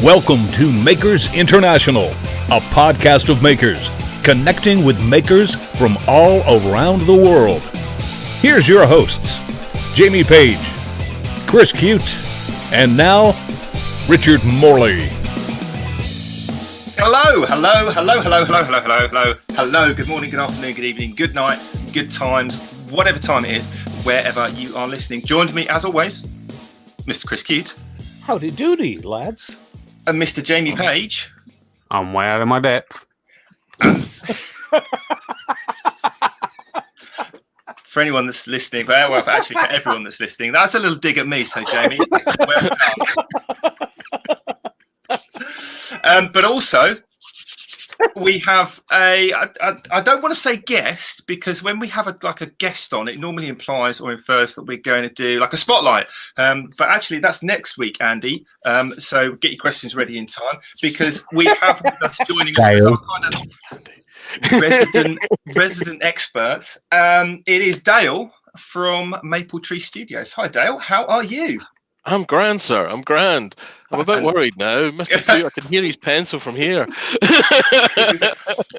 Welcome to Makers International, a podcast of makers, connecting with makers from all around the world. Here's your hosts, Jamie Page, Chris Cute, and now, Richard Morley. Hello, good morning, good afternoon, good evening, good night, good times, whatever time it is, wherever you are listening. Joined me, as always, Mr. Chris Cute. Howdy doody, lads. And Mr. Jamie Page. I'm way out of my depth. For anyone that's listening, well, actually for everyone that's listening, that's a little dig at me, so Jamie, well done. But also, we have I don't want to say guest, because when we have a guest on, it normally implies or infers that we're going to do like a spotlight. But actually, that's next week, Andy. So get your questions ready in time, because we have with us joining us as our kind of resident expert. It is Dale from Maple Tree Studios. Hi, Dale. How are you? I'm grand, sir. I'm grand. I'm a bit worried now. Mr. Q, I can hear his pencil from here.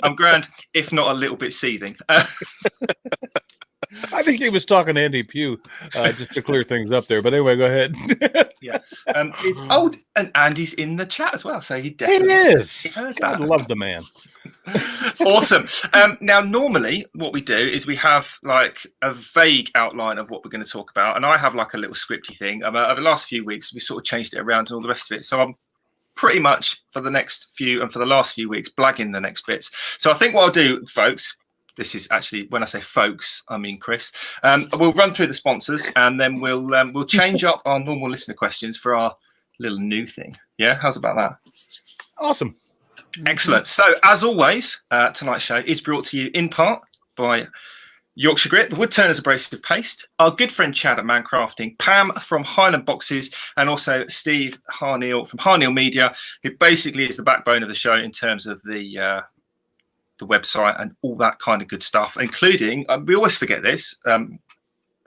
I'm grand, if not a little bit seething. I think he was talking to Andy Pugh, just to clear things up there. But anyway, go ahead. Yeah. And Andy's in the chat as well, so he definitely is. I love the man. Awesome. Now, normally what we do is we have like a vague outline of what we're going to talk about, and I have like a little scripty thing. Over the last few weeks, we sort of changed it around and all the rest of it. So I'm pretty much for the next few and for the last few weeks blagging the next bits. So I think what I'll do, folks. This is actually, when I say folks, I mean Chris. We'll run through the sponsors, and then we'll change up our normal listener questions for our little new thing. Yeah, how's about that? Awesome. Excellent. So, as always, tonight's show is brought to you in part by Yorkshire Grit, the Woodturners Abrasive Paste, our good friend Chad at Man Crafting, Pam from Highland Boxes, and also Steve Harneal from Harneal Media, who basically is the backbone of the show in terms of the website and all that kind of good stuff, including, we always forget this,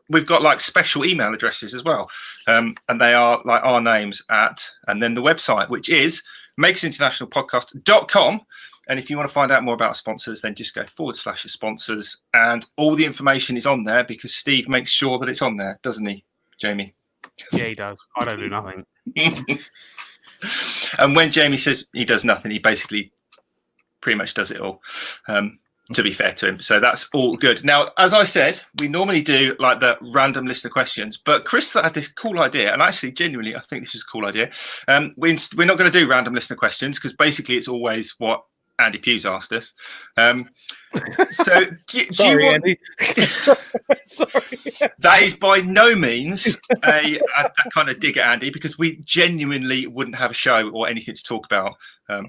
we've got like special email addresses as well, and they are like our names and then the website, which is makersinternationalpodcast.com. And if you want to find out more about our sponsors, then just go /sponsors, and all the information is on there, because Steve makes sure that it's on there, doesn't he, Jamie? Yeah, he does. I don't do nothing. And when Jamie says he does nothing, he basically pretty much does it all, to be fair to him. So that's all good. Now, as I said, we normally do like the random listener questions, but Chris had this cool idea, and actually genuinely I think this is a cool idea. We're not going to do random listener questions, because basically it's always what Andy Pugh's asked us. So Sorry, Andy. Sorry. That is by no means a kind of dig at Andy, because we genuinely wouldn't have a show or anything to talk about,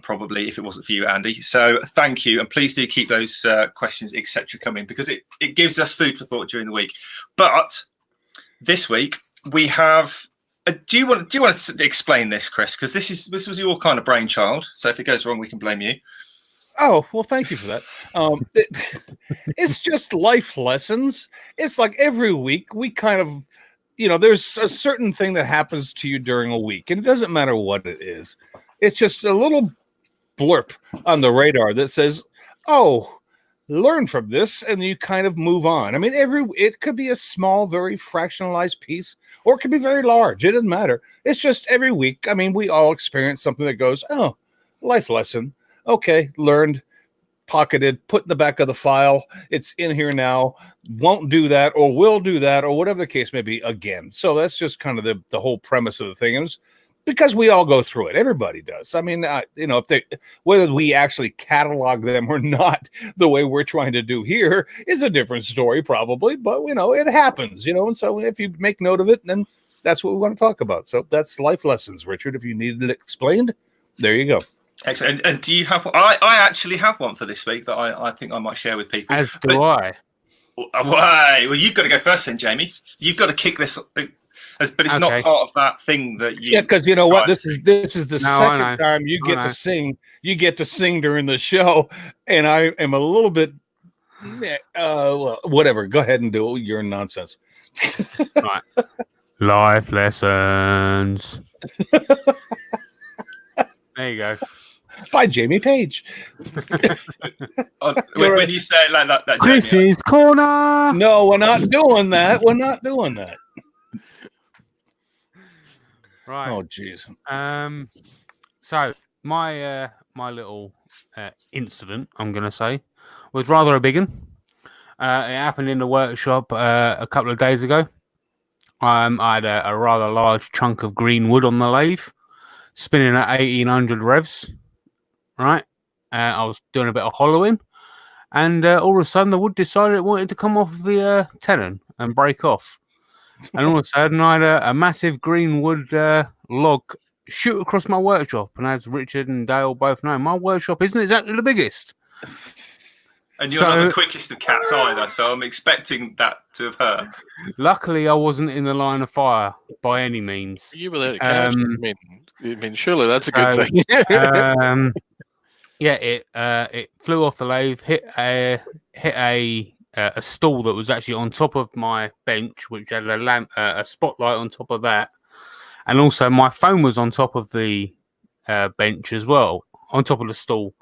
probably, if it wasn't for you, Andy. So thank you, and please do keep those questions, etc., coming, because it gives us food for thought during the week. But this week we have. Do you want to explain this, Chris? Because this was your kind of brainchild. So if it goes wrong, we can blame you. Oh, well, thank you for that. It's just life lessons. It's like every week we kind of, there's a certain thing that happens to you during a week, and it doesn't matter what it is. It's just a little blurb on the radar that says, oh, learn from this, and you kind of move on. I mean, it could be a small, very fractionalized piece, or it could be very large. It doesn't matter. It's just every week. I mean, we all experience something that goes, oh, life lesson. Okay, learned, pocketed, put in the back of the file. It's in here now. Won't do that, or will do that, or whatever the case may be again. So that's just kind of the whole premise of the thing. And it's because we all go through it. Everybody does. I mean, whether we actually catalog them or not, the way we're trying to do here is a different story, probably. But it happens. And so if you make note of it, then that's what we want to talk about. So that's life lessons, Richard. If you needed it explained, there you go. Excellent. And do you have? I actually have one for this week that I think I might share with people. As do I. Well, you've got to go first, then, Jamie. You've got to kick this, but it's not part of that thing that you. Yeah, because you know what, this is the second time you get to sing. You get to sing during the show, and I am a little bit. Well, whatever. Go ahead and do your nonsense. Right. Life lessons. There you go. By Jamie Page. When you say it like that, Jamie, Chris's corner. No, we're not doing that. We're not doing that. Right. Oh, jeez. So my little incident, I'm gonna say, was rather a big one. It happened in the workshop a couple of days ago. I had a rather large chunk of green wood on the lathe, spinning at 1800 revs. Right, I was doing a bit of hollowing, and all of a sudden the wood decided it wanted to come off the tenon and break off. And all of a sudden I had a massive green wood log shoot across my workshop. And as Richard and Dale both know, my workshop isn't exactly the biggest. And you're not the quickest of cats either, so I'm expecting that to have hurt. Luckily, I wasn't in the line of fire by any means. You were there to catch it. I mean, surely that's a good thing. Yeah, it flew off the lathe, hit a stool that was actually on top of my bench, which had a lamp, a spotlight on top of that, and also my phone was on top of the bench as well, on top of the stool.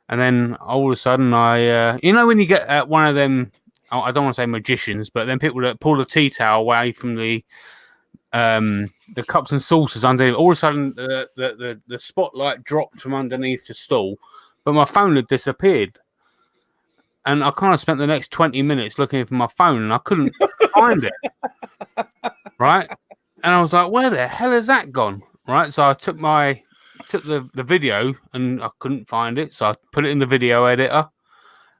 And then all of a sudden, when you get one of them, I don't want to say magicians, but then people that pull the tea towel away from the cups and saucers underneath. All of a sudden, the spotlight dropped from underneath the stool, but my phone had disappeared. And I kind of spent the next 20 minutes looking for my phone, and I couldn't find it. Right? And I was like, where the hell has that gone? Right? So I took the video, and I couldn't find it. So I put it in the video editor,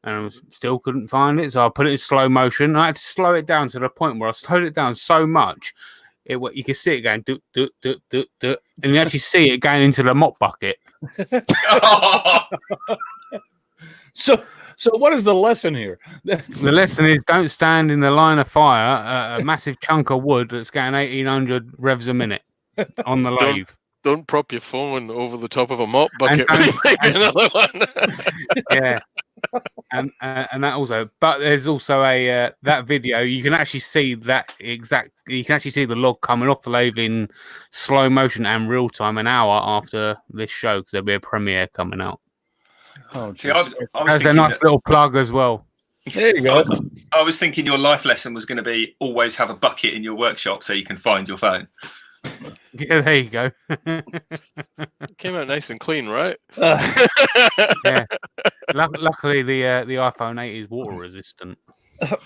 and I still couldn't find it. So I put it in slow motion. I had to slow it down to the point where I slowed it down so much, you can see it going, and you actually see it going into the mop bucket. So what is the lesson here? The lesson is don't stand in the line of fire a massive chunk of wood that's going 1800 revs a minute on the lathe. Don't prop your phone over the top of a mop bucket. Maybe another one. Yeah. And that also, but there's also that video. You can actually see you can actually see the log coming off the lathe in slow motion and real time an hour after this show, because there'll be a premiere coming out. Oh, see, I was There's a nice little plug as well. There you go. I was thinking your life lesson was going to be always have a bucket in your workshop so you can find your phone. Yeah, there you go. Came out nice and clean, right? Yeah. Luckily, the iPhone 8 is water resistant.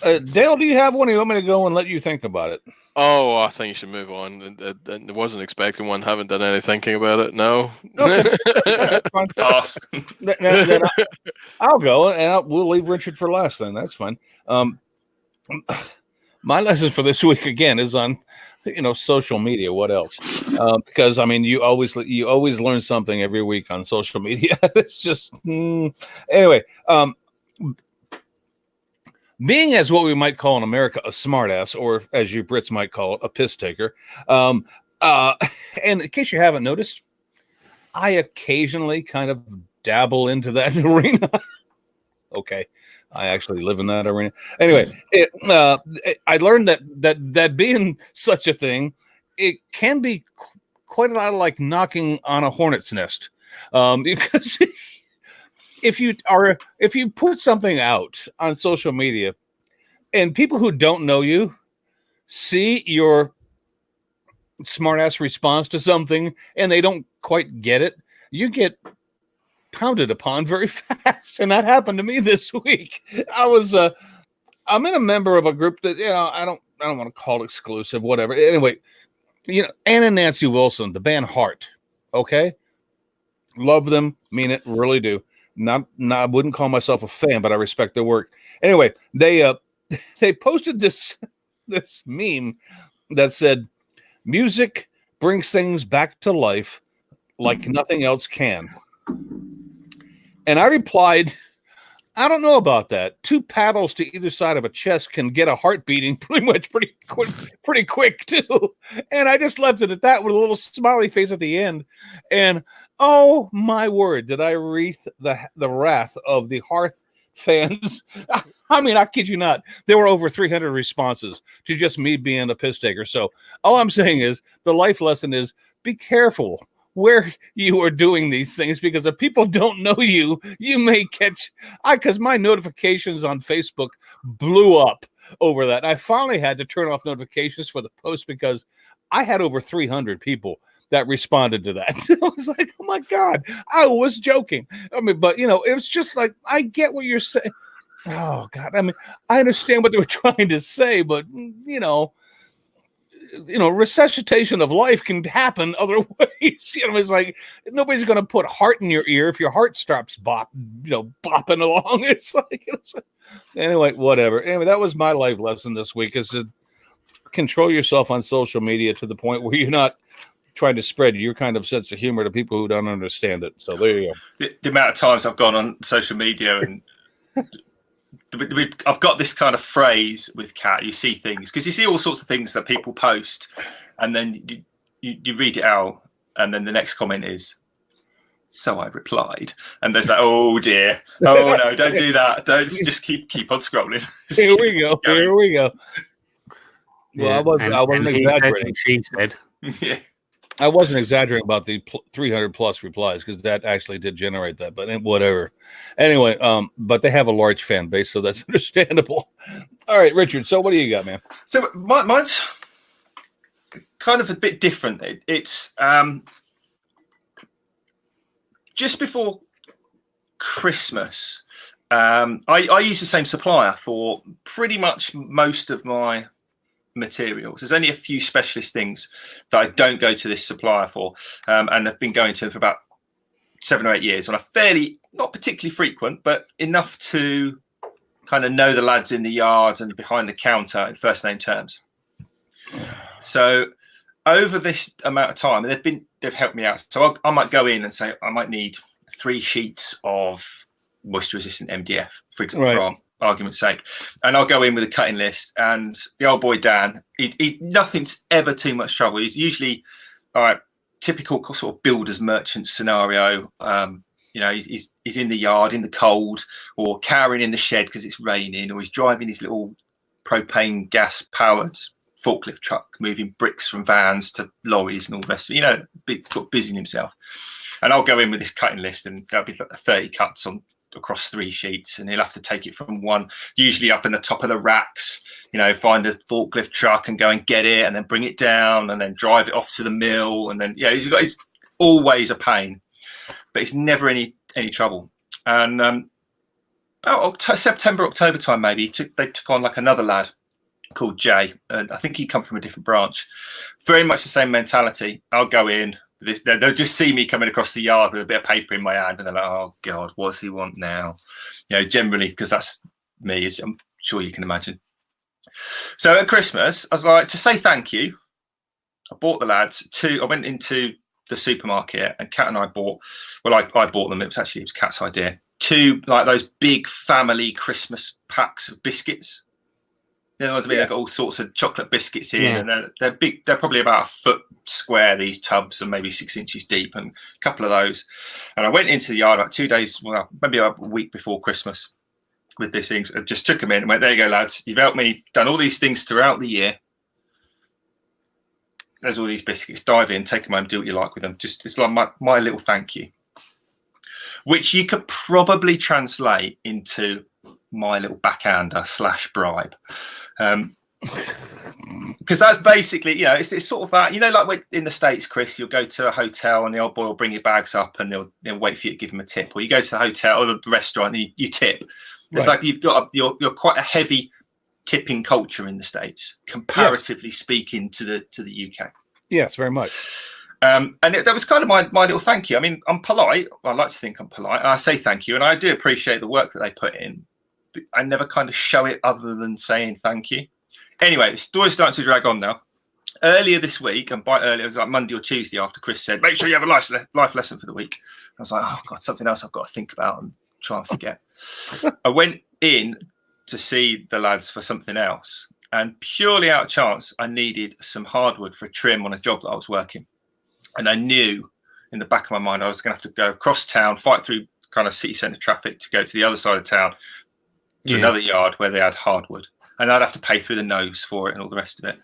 Dale, do you have one? Or you want me to go and let you think about it? Oh, I think you should move on. I wasn't expecting one. Haven't done any thinking about it. No. Okay. Pass. Then I'll go, and we'll leave Richard for last. Then that's fine. My lesson for this week again is on, social media. What else? Because I mean, you always learn something every week on social media. It's just anyway. Being as what we might call in America a smartass, or as you Brits might call it, a piss taker. And in case you haven't noticed, I occasionally kind of dabble into that arena. Okay. I actually live in that arena. Anyway, I learned that being such a thing, it can be quite a lot like knocking on a hornet's nest. Because if you put something out on social media and people who don't know you see your smartass response to something and they don't quite get it, you get pounded upon very fast. And that happened to me this week. I'm in a member of a group that, I don't want to call it exclusive, whatever. Anyway, Ann and Nancy Wilson, the band Heart. Okay. Love them. Mean it. Really do. Not, I wouldn't call myself a fan, but I respect their work. Anyway, they posted this meme that said, "Music brings things back to life like nothing else can." And I replied, I don't know about that. 2 paddles to either side of a chest can get a heart beating pretty quick too. And I just left it at that with a little smiley face at the end. And oh my word, did I wreath the wrath of the Hearth fans? I mean, I kid you not. There were over 300 responses to just me being a piss taker. So all I'm saying is the life lesson is be careful where you are doing these things, because if people don't know you, you may catch. Because my notifications on Facebook blew up over that. I finally had to turn off notifications for the post because I had over 300 people that responded to that. I was like, oh my God, I was joking. I mean, but it was just like, I get what you're saying. Oh God. I mean, I understand what they were trying to say, but resuscitation of life can happen other ways. It's like nobody's going to put heart in your ear if your heart stops bopping along. It's like, anyway, whatever. Anyway, that was my life lesson this week: is to control yourself on social media to the point where you're not trying to spread your kind of sense of humor to people who don't understand it. So there you go. The amount of times I've gone on social media and I've got this kind of phrase with Kat. You see things because you see all sorts of things that people post, and then you read it out, and then the next comment is, "So I replied," and there's like, "Oh dear, oh no, don't do that. Don't just keep on scrolling." Here we go. Here we go. Well, yeah. I wasn't exaggerating. She said, "Yeah." I wasn't exaggerating about the 300 plus replies, because that actually did generate that, but whatever. Anyway, but they have a large fan base, so that's understandable. All right, Richard. So what do you got, man? So mine's kind of a bit different. It's just before Christmas. I use the same supplier for pretty much most of my materials. There's only a few specialist things that I don't go to this supplier for, and I've been going to them for about 7 or 8 years on a fairly, not particularly frequent, but enough to kind of know the lads in the yard and behind the counter in first name terms. So over this amount of time, they've helped me out. So I might go in and say I might need 3 sheets of moisture resistant MDF, for example, right, for argument's sake, and I'll go in with a cutting list, and the old boy Dan, he nothing's ever too much trouble. He's usually typical sort of builder's merchant scenario. He's in the yard in the cold, or cowering in the shed because it's raining, or he's driving his little propane gas powered forklift truck moving bricks from vans to lorries and all the rest of it, busying himself. And I'll go in with this cutting list, and there'll be like 30 cuts across 3 sheets, and he'll have to take it from one, usually up in the top of the racks, find a forklift truck and go and get it, and then bring it down, and then drive it off to the mill, and then it's always a pain, but it's never any trouble. And about September, October time, maybe they took on like another lad called Jay, and I think he come from a different branch. Very much the same mentality. I'll go in. They'll just see me coming across the yard with a bit of paper in my hand, and they're like, "Oh God, what does he want now?" Generally, because that's me, as I'm sure you can imagine. So at Christmas, I was like, to say thank you, I bought the lads I went into the supermarket, and Kat and I bought. Well, I bought them. It was Kat's idea. 2 like those big family Christmas packs of biscuits. They've got all sorts of chocolate biscuits in, and they're big. They're probably about 1 foot square, these tubs, and maybe 6 inches deep, and a couple of those. And I went into the yard about 2 days, well, maybe a week before Christmas, with these things. I just took them in and went, "There you go, lads. You've helped me, done all these things throughout the year. There's all these biscuits. Dive in, take them home, do what you like with them. Just it's like my little thank you," which you could probably translate into my little backhander / bribe. Because that's basically, it's sort of that, like in the States, Chris, you'll go to a hotel and the old boy will bring your bags up and they'll wait for you to give him a tip, or you go to the hotel or the restaurant and you tip. It's like you're quite a heavy tipping culture in the States, comparatively speaking to the UK. Yes, very much. And that was kind of my little thank you. I mean, I'm polite. I like to think I'm polite. And I say thank you, and I do appreciate the work that they put in. But I never kind of show it other than saying thank you. Anyway, the story's starting to drag on now. Earlier this week, and by earlier, it was like Monday or Tuesday after Chris said, "Make sure you have a life lesson for the week." I was like, "Oh God, something else I've got to think about and try and forget." I went in to see the lads for something else, and purely out of chance, I needed some hardwood for a trim on a job that I was working. And I knew in the back of my mind I was going to have to go across town, fight through kind of city centre traffic to go to the other side of town to another yard where they had hardwood. And I'd have to pay through the nose for it and all the rest of it.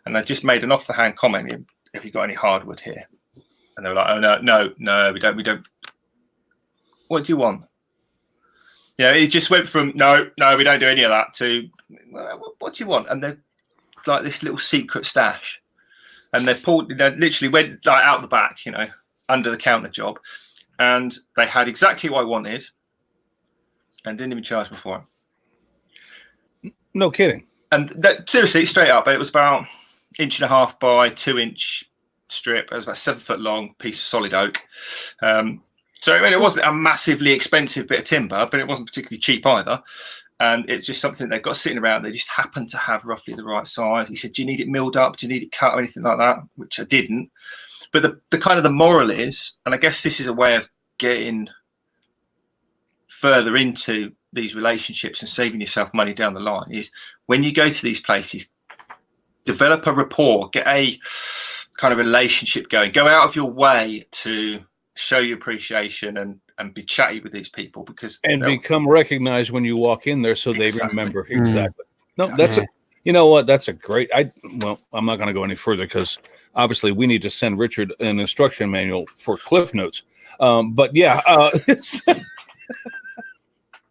And I just made an off-the-hand comment, "Have you got any hardwood here?" And they were like, "Oh no, we don't. What do you want?" Yeah, it just went from no, we don't do any of that to what do you want? And they're like this little secret stash, and they pulled, literally went like out the back, under the counter job, and they had exactly what I wanted, and didn't even charge me for it. No kidding. And that, seriously, straight up, it was about 1.5 by 2 inch strip. It was about 7 foot long piece of solid oak. So I mean, it wasn't a massively expensive bit of timber, but it wasn't particularly cheap either. And it's just something they've got sitting around. They just happen to have roughly the right size. He said, "Do you need it milled up? Do you need it cut or anything like that?" Which I didn't. But the kind of the moral is, and I guess this is a way of getting further into these relationships and saving yourself money down the line, is when you go to these places, develop a rapport, get a kind of relationship going, go out of your way to show your appreciation and be chatty with these people, because become recognized when you walk in there, so they remember. Exactly. No, that's you know what, that's a great. I'm not going to go any further because obviously we need to send Richard an instruction manual for Cliff Notes. But yeah,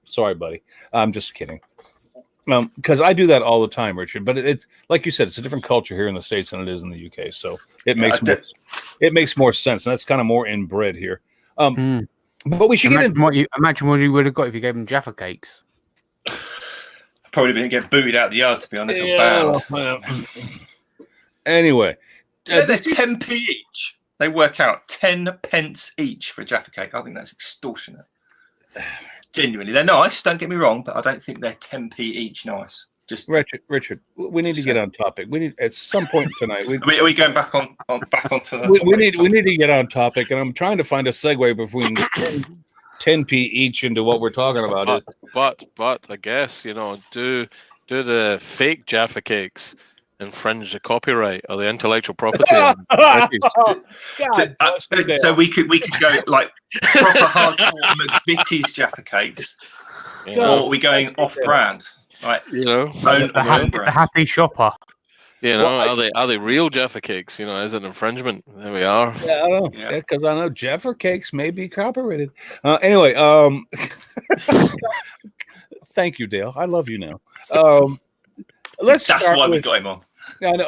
sorry, buddy. I'm just kidding. Because I do that all the time, Richard. But it's like you said, it's a different culture here in the States than it is in the UK. So it makes more sense, and that's kind of more inbred here. But we should imagine what you would have got if you gave them Jaffa cakes. Probably going to get booted out of the yard, to be honest. Yeah, anyway, they're 10p each. They work out 10 pence each for a Jaffa cake. I think that's extortionate. Genuinely, they're nice. Don't get me wrong, but I don't think they're 10p each nice. Just Richard, we need to get on topic. We need at some point tonight. Are we going back onto the? We need to get on topic, and I'm trying to find a segue between 10p each into what we're talking about. But I guess do the fake Jaffa cakes infringe the copyright or the intellectual property? So we could go like proper hardcore McVitie's Jaffa cakes, or are we going off brand? Like the happy shopper. Are they real Jaffa cakes? Is it infringement? There we are. Yeah, I know. Yeah, because I know Jaffa cakes may be copyrighted. Anyway, thank you, Dale. I love you now. That's why we got him on.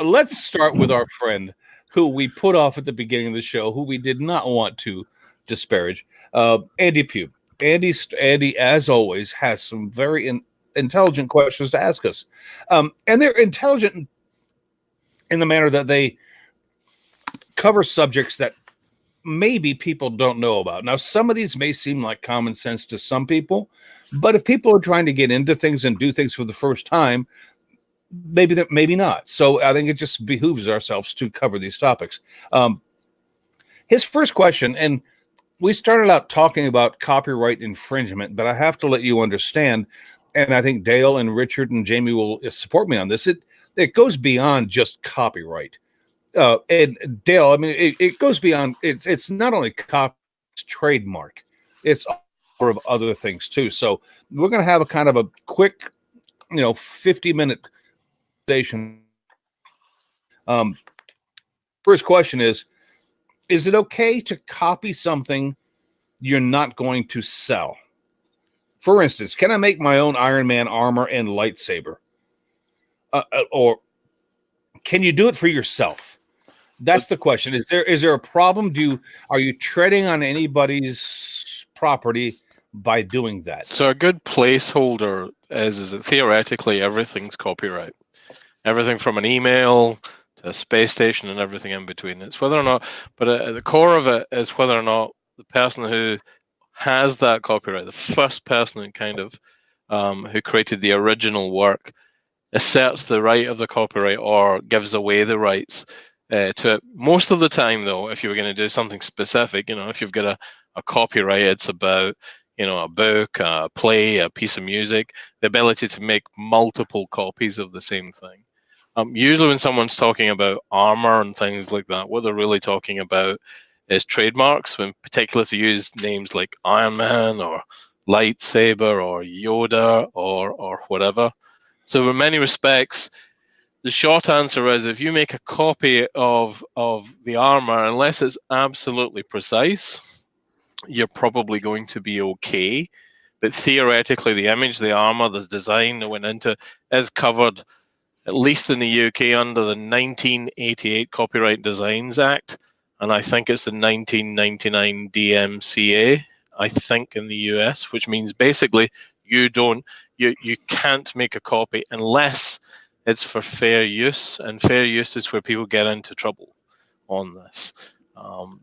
Let's start with our friend who we put off at the beginning of the show, who we did not want to disparage, Andy Pugh. Andy, as always, has some very intelligent questions to ask us. And they're intelligent in the manner that they cover subjects that maybe people don't know about. Now, some of these may seem like common sense to some people, but if people are trying to get into things and do things for the first time, maybe not. So I think it just behooves ourselves to cover these topics. His first question, and we started out talking about copyright infringement, but I have to let you understand, and I think Dale and Richard and Jamie will support me on this, it goes beyond just copyright. And Dale, I mean, it goes beyond, it's not only copyright, it's trademark. It's a number of other things too. So we're going to have a kind of a quick, 50-minute station. First question is it okay to copy something you're not going to sell? For instance, can I make my own Iron Man armor and lightsaber? Or can you do it for yourself? That's the question. Is there a problem? Are you treading on anybody's property by doing that? So a good placeholder is that theoretically everything's copyright. Everything from an email to a space station and everything in between. It's whether or not, but at the core of it is whether or not the person who has that copyright, the first person who created the original work, asserts the right of the copyright or gives away the rights to it. Most of the time, though, if you were going to do something specific, if you've got a copyright, it's about a book, a play, a piece of music, the ability to make multiple copies of the same thing. Usually when someone's talking about armor and things like that, what they're really talking about is trademarks, when particularly if you use names like Iron Man or lightsaber or Yoda or whatever. So in many respects, the short answer is if you make a copy of the armor, unless it's absolutely precise, you're probably going to be okay. But theoretically, the image, the armor, the design that went into is covered, at least in the UK, under the 1988 Copyright Designs Act, and I think it's the 1999 DMCA, I think, in the US, which means basically you can't make a copy unless it's for fair use, and fair use is where people get into trouble on this.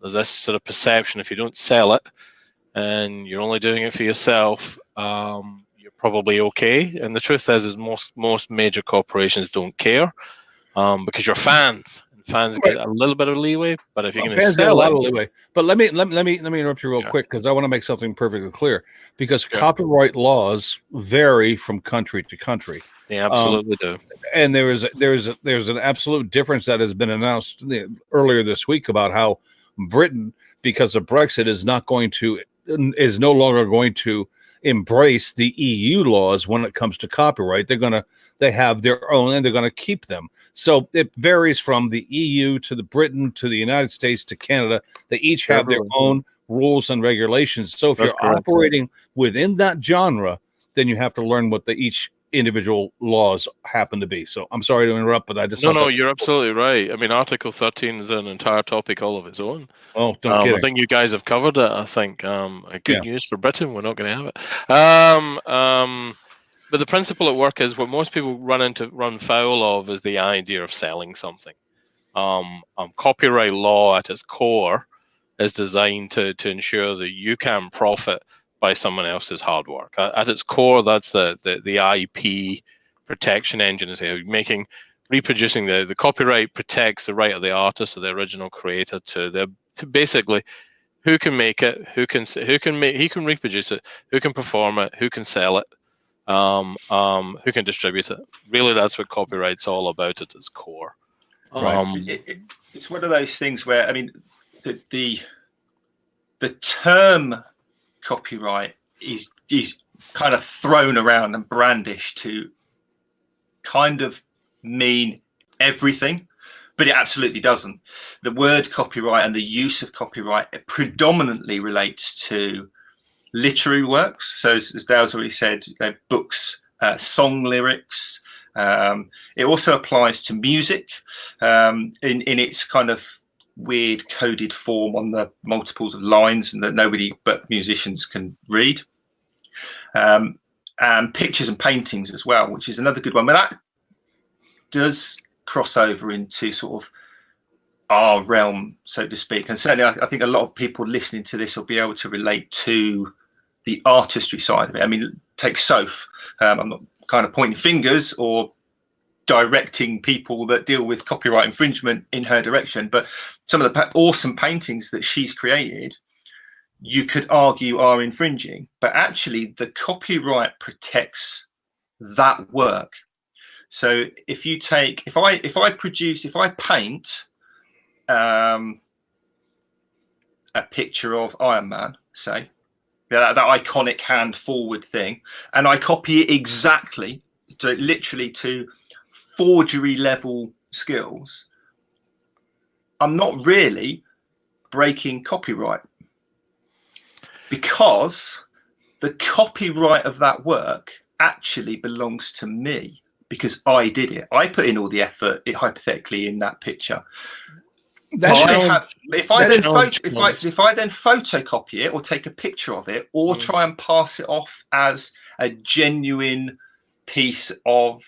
There's this sort of perception if you don't sell it and you're only doing it for yourself, you're probably okay. And the truth is most major corporations don't care because you're fans. And fans get a little bit of leeway, but if you're going to sell get a lot of leeway. But let me interrupt you real quick, because I want to make something perfectly clear. Because copyright laws vary from country to country. They absolutely do. And there's an absolute difference that has been announced earlier this week about how Britain, because of Brexit, is no longer going to embrace the EU laws when it comes to copyright. They have their own, and they're going to keep them. So it varies from the EU to the Britain to the United States to Canada. They each have their own rules and regulations. So if you're operating within that genre, then you have to learn what each individual laws happen to be. So I'm sorry to interrupt, but I just you're absolutely right. I mean, Article 13 is an entire topic all of its own. Oh, don't get it. I think you guys have covered it. I think good news for Britain. We're not going to have it. But the principle at work is what most people run foul of is the idea of selling something. Copyright law at its core is designed to ensure that you can profit by someone else's hard work. At its core, that's the IP protection engine. Is here reproducing the copyright protects the right of the artist or the original creator to basically who can make it, who can reproduce it, who can perform it, who can sell it, who can distribute it. Really, that's what copyright's all about at its core. It's one of those things where, I mean, the term copyright is kind of thrown around and brandished to kind of mean everything, but it absolutely doesn't. The word copyright and the use of copyright predominantly relates to literary works. So as Dale's already said, books, song lyrics. It also applies to music in its kind of weird coded form on the multiples of lines and that nobody but musicians can read, and pictures and paintings as well, which is another good one. But that does cross over into sort of our realm, so to speak, and certainly I think a lot of people listening to this will be able to relate to the artistry side of it. I mean, take Soph. I'm not kind of pointing fingers or directing people that deal with copyright infringement in her direction, but some of the awesome paintings that she's created, you could argue are infringing, but actually the copyright protects that work. So if I paint a picture of Iron Man, say, that iconic hand forward thing, and I copy it exactly to forgery level skills, I'm not really breaking copyright, because the copyright of that work actually belongs to me because I did it. I put in all the effort, hypothetically, in that picture. If I then photocopy it or take a picture of it or try and pass it off as a genuine piece of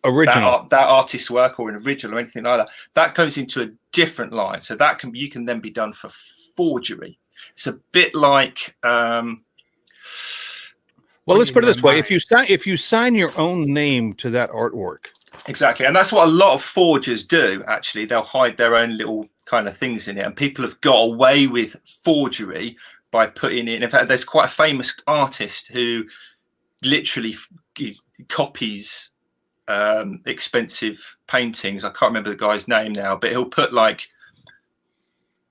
original that artist's work or an original or anything like that, that goes into a different line. So you can then be done for forgery. It's a bit like let's put it this way: if you sign your own name to that artwork. Exactly, and that's what a lot of forgers do. Actually, they'll hide their own little kind of things in it, and people have got away with forgery by putting in. In fact, there's quite a famous artist who literally copies expensive paintings. I can't remember the guy's name now, but he'll put like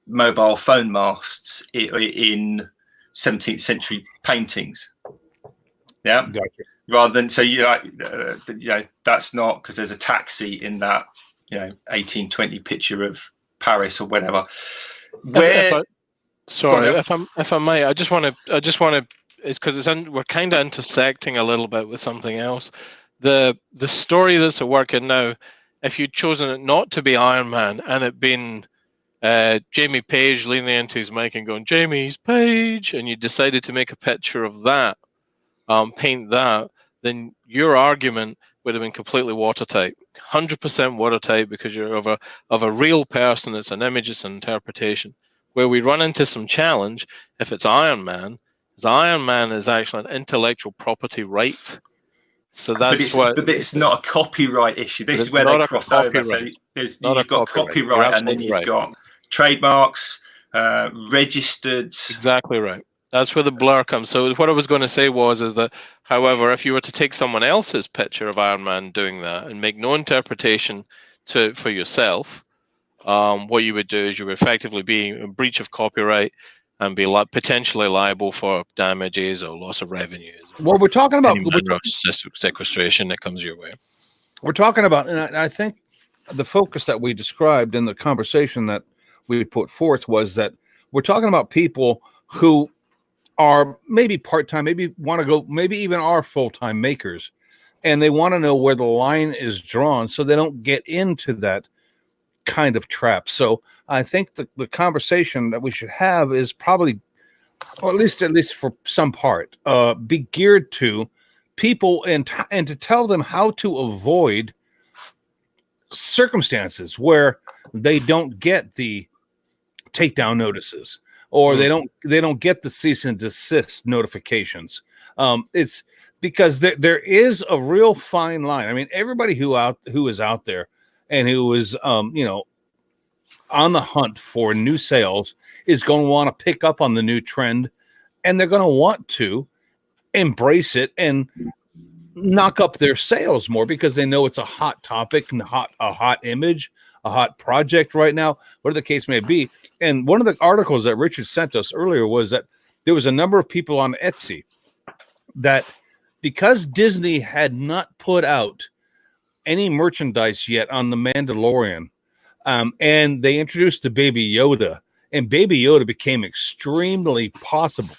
mobile phone masts in 17th century paintings. Yeah. Gotcha. Rather than that's not because there's a taxi in that 1820 picture of Paris or whatever. If I may, I just want to. It's because we're kind of intersecting a little bit with something else. The story that's at work in now, if you'd chosen it not to be Iron Man and it been Jamie Page leaning into his mic and going, "Jamie's Page," and you decided to make a picture of that, paint that, then your argument would have been completely watertight, 100% watertight, because you're of a real person. It's an image, it's an interpretation. Where we run into some challenge, if it's Iron Man, is Iron Man is actually an intellectual property right. So but it's not a copyright issue. This is where they cross over. So you've got copyright, and then you've got trademarks, registered. Exactly right. That's where the blur comes. So what I was going to say is that, however, if you were to take someone else's picture of Iron Man doing that and make no interpretation for yourself, what you would do is you would effectively be in breach of copyright and be potentially liable for damages or loss of revenues. Well, we're talking about sequestration that comes your way. We're talking about, and I think the focus that we described in the conversation that we put forth was that we're talking about people who are maybe part-time, maybe want to go, maybe even are full-time makers, and they want to know where the line is drawn so they don't get into that kind of trap. So I think the conversation that we should have is probably, or at least for some part, be geared to people and to tell them how to avoid circumstances where they don't get the takedown notices, or they don't get the cease and desist notifications. It's because there is a real fine line. I mean, everybody who is out there and who is on the hunt for new sales is going to want to pick up on the new trend, and they're going to want to embrace it and knock up their sales more because they know it's a hot topic and a hot image, a hot project right now, whatever the case may be. And one of the articles that Richard sent us earlier was that there was a number of people on Etsy that, because Disney had not put out any merchandise yet on The Mandalorian, and they introduced the Baby Yoda, and Baby Yoda became extremely popular.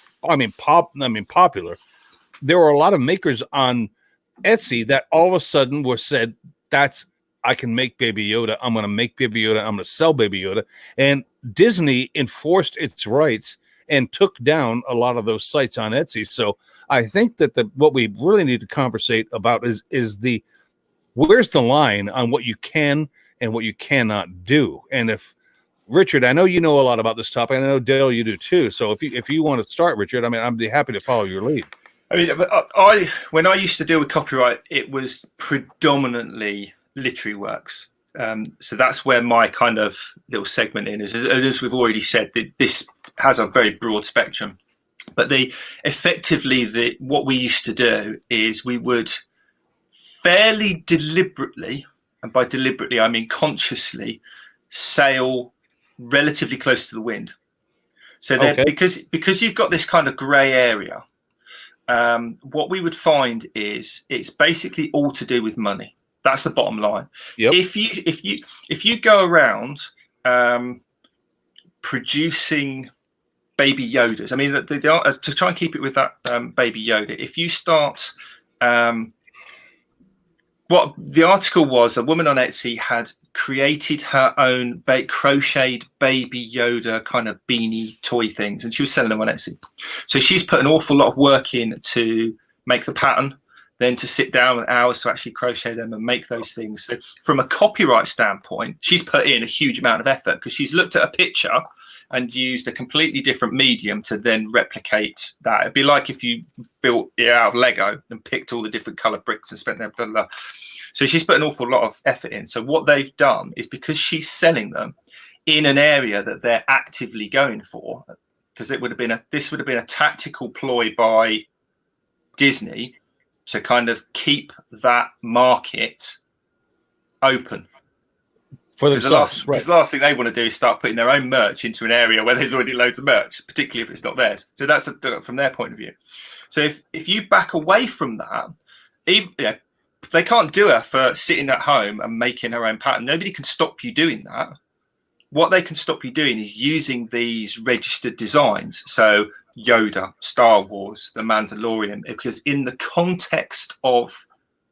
There were a lot of makers on Etsy that all of a sudden said, I can make Baby Yoda. I'm going to make Baby Yoda. I'm going to sell Baby Yoda. And Disney enforced its rights and took down a lot of those sites on Etsy. So I think that what we really need to conversate about is where's the line on what you can and what you cannot do. And if Richard, I know you know a lot about this topic, and I know Dale, you do too. So if you want to start, Richard, I mean, I'd be happy to follow your lead. I mean, when I used to deal with copyright, it was predominantly literary works. So that's where my kind of little segment in is. As we've already said, this has a very broad spectrum. But what we used to do is we would fairly deliberately, and by deliberately I mean consciously, sail relatively close to the wind. So that because you've got this kind of grey area, what we would find is it's basically all to do with money. That's the bottom line. Yep. If you go around producing Baby Yodas, I mean, to try and keep it with that Baby Yoda, if you start, what the article was, a woman on Etsy had created her own crocheted Baby Yoda kind of beanie toy things, and she was selling them on Etsy. So she's put an awful lot of work in to make the pattern, then to sit down with hours to actually crochet them and make those things. So from a copyright standpoint, she's put in a huge amount of effort because she's looked at a picture and used a completely different medium to then replicate that. It'd be like if you built it out of Lego and picked all the different colored bricks and spent them, blah, blah, blah. So she's put an awful lot of effort in. So what they've done is, because she's selling them in an area that they're actively going for, because this would have been a tactical ploy by Disney to kind of keep that market open. For Because themselves, the last thing they want to do is start putting their own merch into an area where there's already loads of merch, particularly if it's not theirs. So that's from their point of view. So if you back away from that, even they can't do her for sitting at home and making her own pattern. Nobody can stop you doing that. What they can stop you doing is using these registered designs. So Yoda, Star Wars, The Mandalorian, because in the context of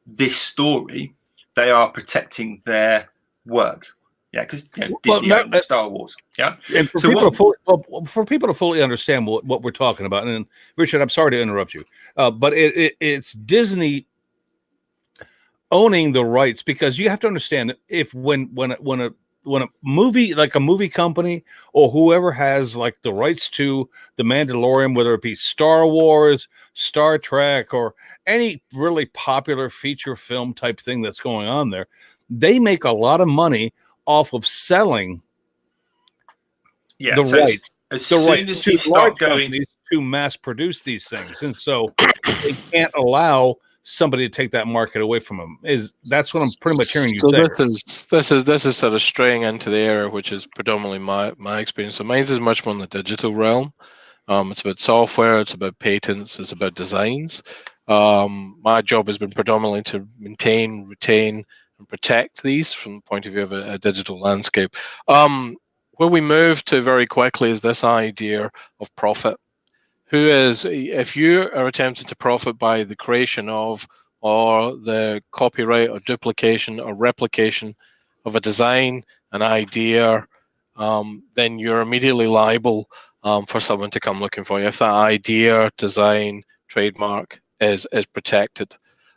this story, they are protecting their work. Yeah, because Disney owns Star Wars. Yeah. And for, for people to fully understand what we're talking about, and Richard, I'm sorry to interrupt you, but it's Disney owning the rights, because you have to understand that if when a movie, like a movie company or whoever has like the rights to The Mandalorian, whether it be Star Wars, Star Trek, or any really popular feature film type thing that's going on there, they make a lot of money off of selling the rights. As soon as you start going to mass produce these things, and so they can't allow somebody to take that market away from them. That's what I'm pretty much hearing you say. This is sort of straying into the area which is predominantly my experience. So mine is much more in the digital realm. It's about software, it's about patents, it's about designs. My job has been predominantly to maintain, retain, and protect these from the point of view of a digital landscape. Where we move to very quickly is this idea of profit. If you are attempting to profit by the creation of, or the copyright or duplication or replication of a design, an idea, then you're immediately liable for someone to come looking for you if that idea, design, trademark is protected.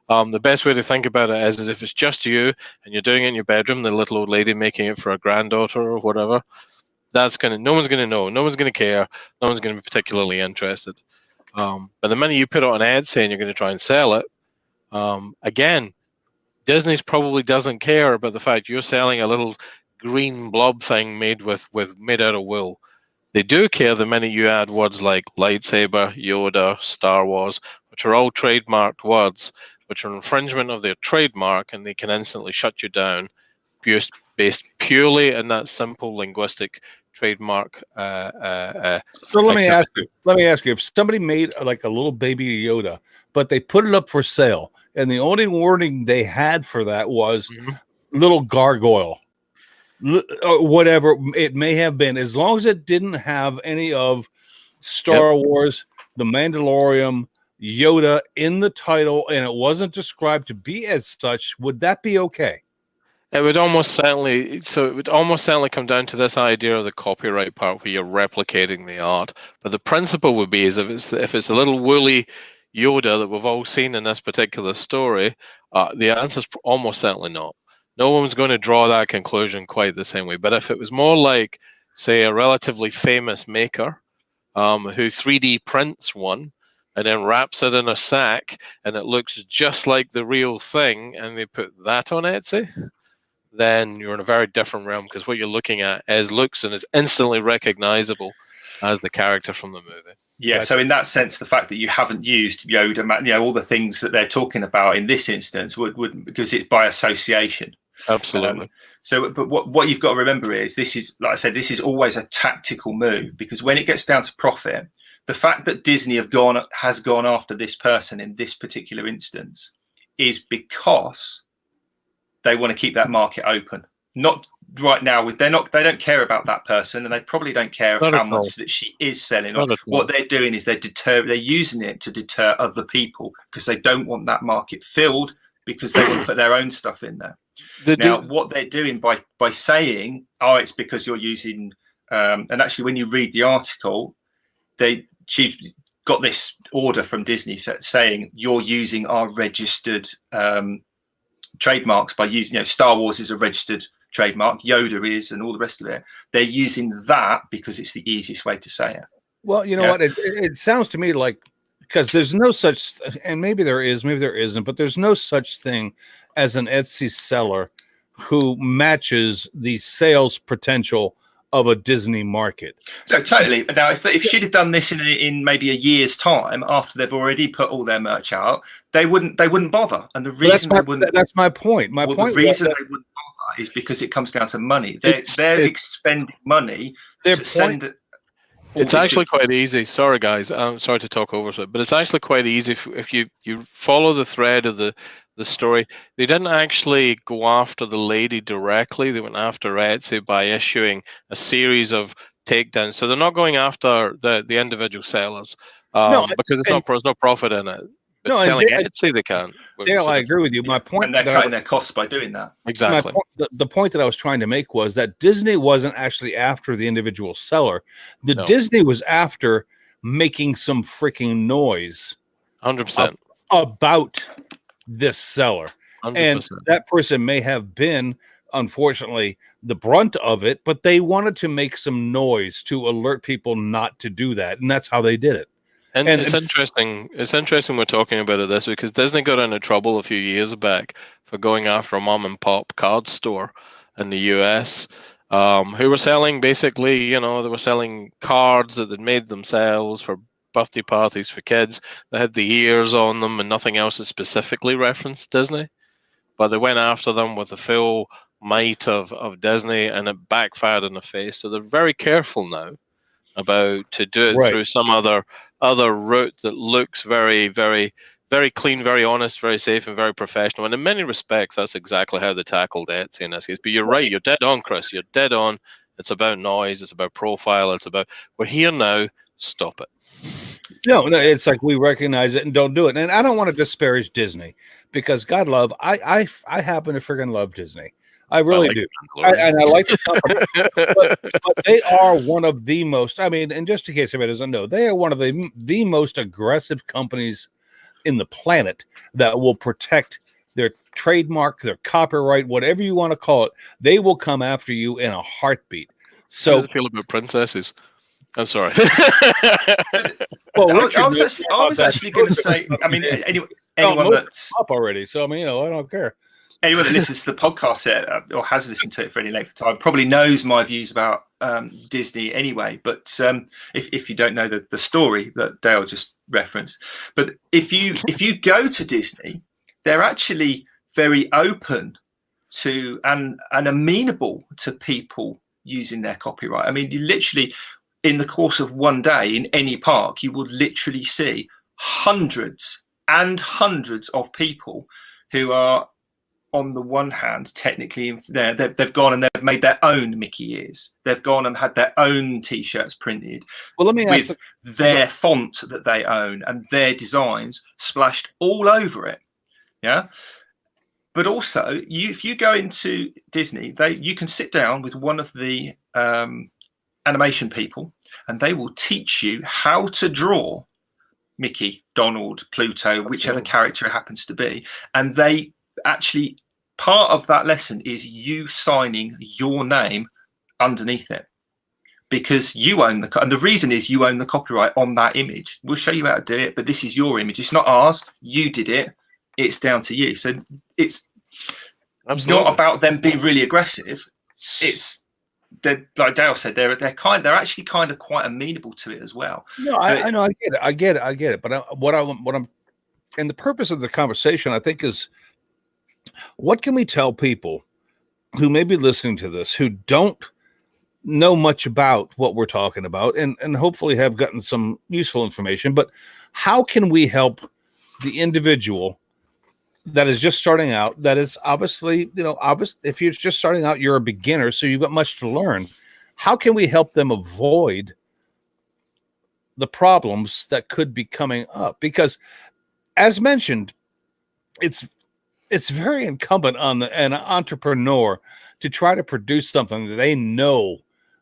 The best way to think about it is if it's just you and you're doing it in your bedroom, the little old lady making it for a granddaughter or whatever, no one's going to know, no one's going to care, no one's going to be particularly interested. But the minute you put it on Etsy and you're going to try and sell it, again, Disney's probably doesn't care about the fact you're selling a little green blob thing made out of wool. They do care the minute you add words like lightsaber, Yoda, Star Wars, which are all trademarked words, which are infringement of their trademark, and they can instantly shut you down based purely in that simple linguistic trademark. So let me ask you, if somebody made like a little baby Yoda, but they put it up for sale, and the only wording they had for that was little gargoyle, whatever it may have been, as long as it didn't have any of Star Wars, The Mandalorian, Yoda in the title, and it wasn't described to be as such, would that be okay? It would almost certainly come down to this idea of the copyright part where you're replicating the art. But the principle would be is if it's a little woolly Yoda that we've all seen in this particular story, the answer is almost certainly not. No one's going to draw that conclusion quite the same way. But if it was more like, say, a relatively famous maker who 3D prints one and then wraps it in a sack and it looks just like the real thing, and they put that on Etsy, then you're in a very different realm, because what you're looking at looks and is instantly recognizable as the character from the movie. Yeah, so in that sense, the fact that you haven't used Yoda, all the things that they're talking about in this instance would because it's by association. Absolutely. But what you've got to remember is this is, like I said, this is always a tactical move, because when it gets down to profit, the fact that Disney has gone after this person in this particular instance is because they want to keep that market open. Not right now. They don't care about that person, and they probably don't care how much that she is selling. What they're doing is they're using it to deter other people, because they don't want that market filled, because they want to put their own stuff in there. What they're doing by saying, it's because you're using, and actually when you read the article, she got this order from Disney saying you're using our registered trademarks by using, Star Wars is a registered trademark, Yoda is, and all the rest of it. They're using that because it's the easiest way to say it. Well, what? It sounds to me like, because there's no such, and maybe there is, maybe there isn't, but there's no such thing as an Etsy seller who matches the sales potential of a Disney market. No, totally. Now, if she'd have done this in maybe a year's time, after they've already put all their merch out, they wouldn't bother. And the reason that's my point. My point. The reason they wouldn't bother is because it comes down to money. They're expending money to send it. It's actually quite easy. Sorry, guys. I'm sorry to talk over it, but it's actually quite easy if you follow the thread of the story. They didn't actually go after the lady directly. They went after Etsy by issuing a series of takedowns. So they're not going after the individual sellers because there's no profit in it. But telling Etsy they can't. Dale, I agree with you. My point, and they're cutting their costs by doing that. Exactly. The point that I was trying to make was that Disney wasn't actually after the individual seller. Disney was after making some freaking noise. 100%. About this seller. 100%. And that person may have been, unfortunately, the brunt of it, but they wanted to make some noise to alert people not to do that. And that's how they did it. And it's interesting. It's interesting we're talking about this because Disney got into trouble a few years back for going after a mom and pop card store in the US, who were selling basically, they were selling cards that they'd made themselves for birthday parties for kids. They had the ears on them and nothing else that specifically referenced Disney. But they went after them with the full might of Disney, and it backfired in the face. So they're very careful now about to do it through some other route that looks very, very, very clean, very honest, very safe, and very professional. And in many respects, that's exactly how they tackled Etsy in this case. But you're right. You're dead on, Chris. You're dead on. It's about noise. It's about profile. It's about, we're here now. Stop it. No, it's like we recognize it and don't do it. And I don't want to disparage Disney because God love, I happen to friggin' love Disney. I really do. And I like the company. but they are one of the most, and just in case everybody doesn't know, they are one of the most aggressive companies in the planet that will protect their trademark, their copyright, whatever you want to call it. They will come after you in a heartbeat. So, how does it feel about princesses? I'm sorry. Well, I was actually going to say, anyone that's up already, so I don't care. Anyone that listens to the podcast here, or has listened to it for any length of time probably knows my views about Disney anyway. But if you don't know the story that Dale just referenced, but if you go to Disney, they're actually very open to and amenable to people using their copyright. You literally, in the course of one day in any park, you would literally see hundreds and hundreds of people who are, on the one hand, technically they've gone and they've made their own Mickey ears. They've gone and had their own T-shirts printed. Well, let me ask with their font that they own and their designs splashed all over it. Yeah. But also, if you go into Disney, you can sit down with one of the animation people, and they will teach you how to draw Mickey, Donald, Pluto, whichever character it happens to be, and they actually, part of that lesson is you signing your name underneath it because you own and the reason is you own the copyright on that image. We'll show you how to do it, but this is your image. It's not ours. You did it. It's down to you. So it's not about them being really aggressive. It's like Dale said, they're actually kind of quite amenable to it as well. No, I know, I get it. But what I'm, and the purpose of the conversation, I think, is, what can we tell people who may be listening to this who don't know much about what we're talking about and hopefully have gotten some useful information, but how can we help the individual that is just starting out, that is obviously, if you're just starting out, you're a beginner, so you've got much to learn. How can we help them avoid the problems that could be coming up? Because as mentioned, it's very incumbent on an entrepreneur to try to produce something that they know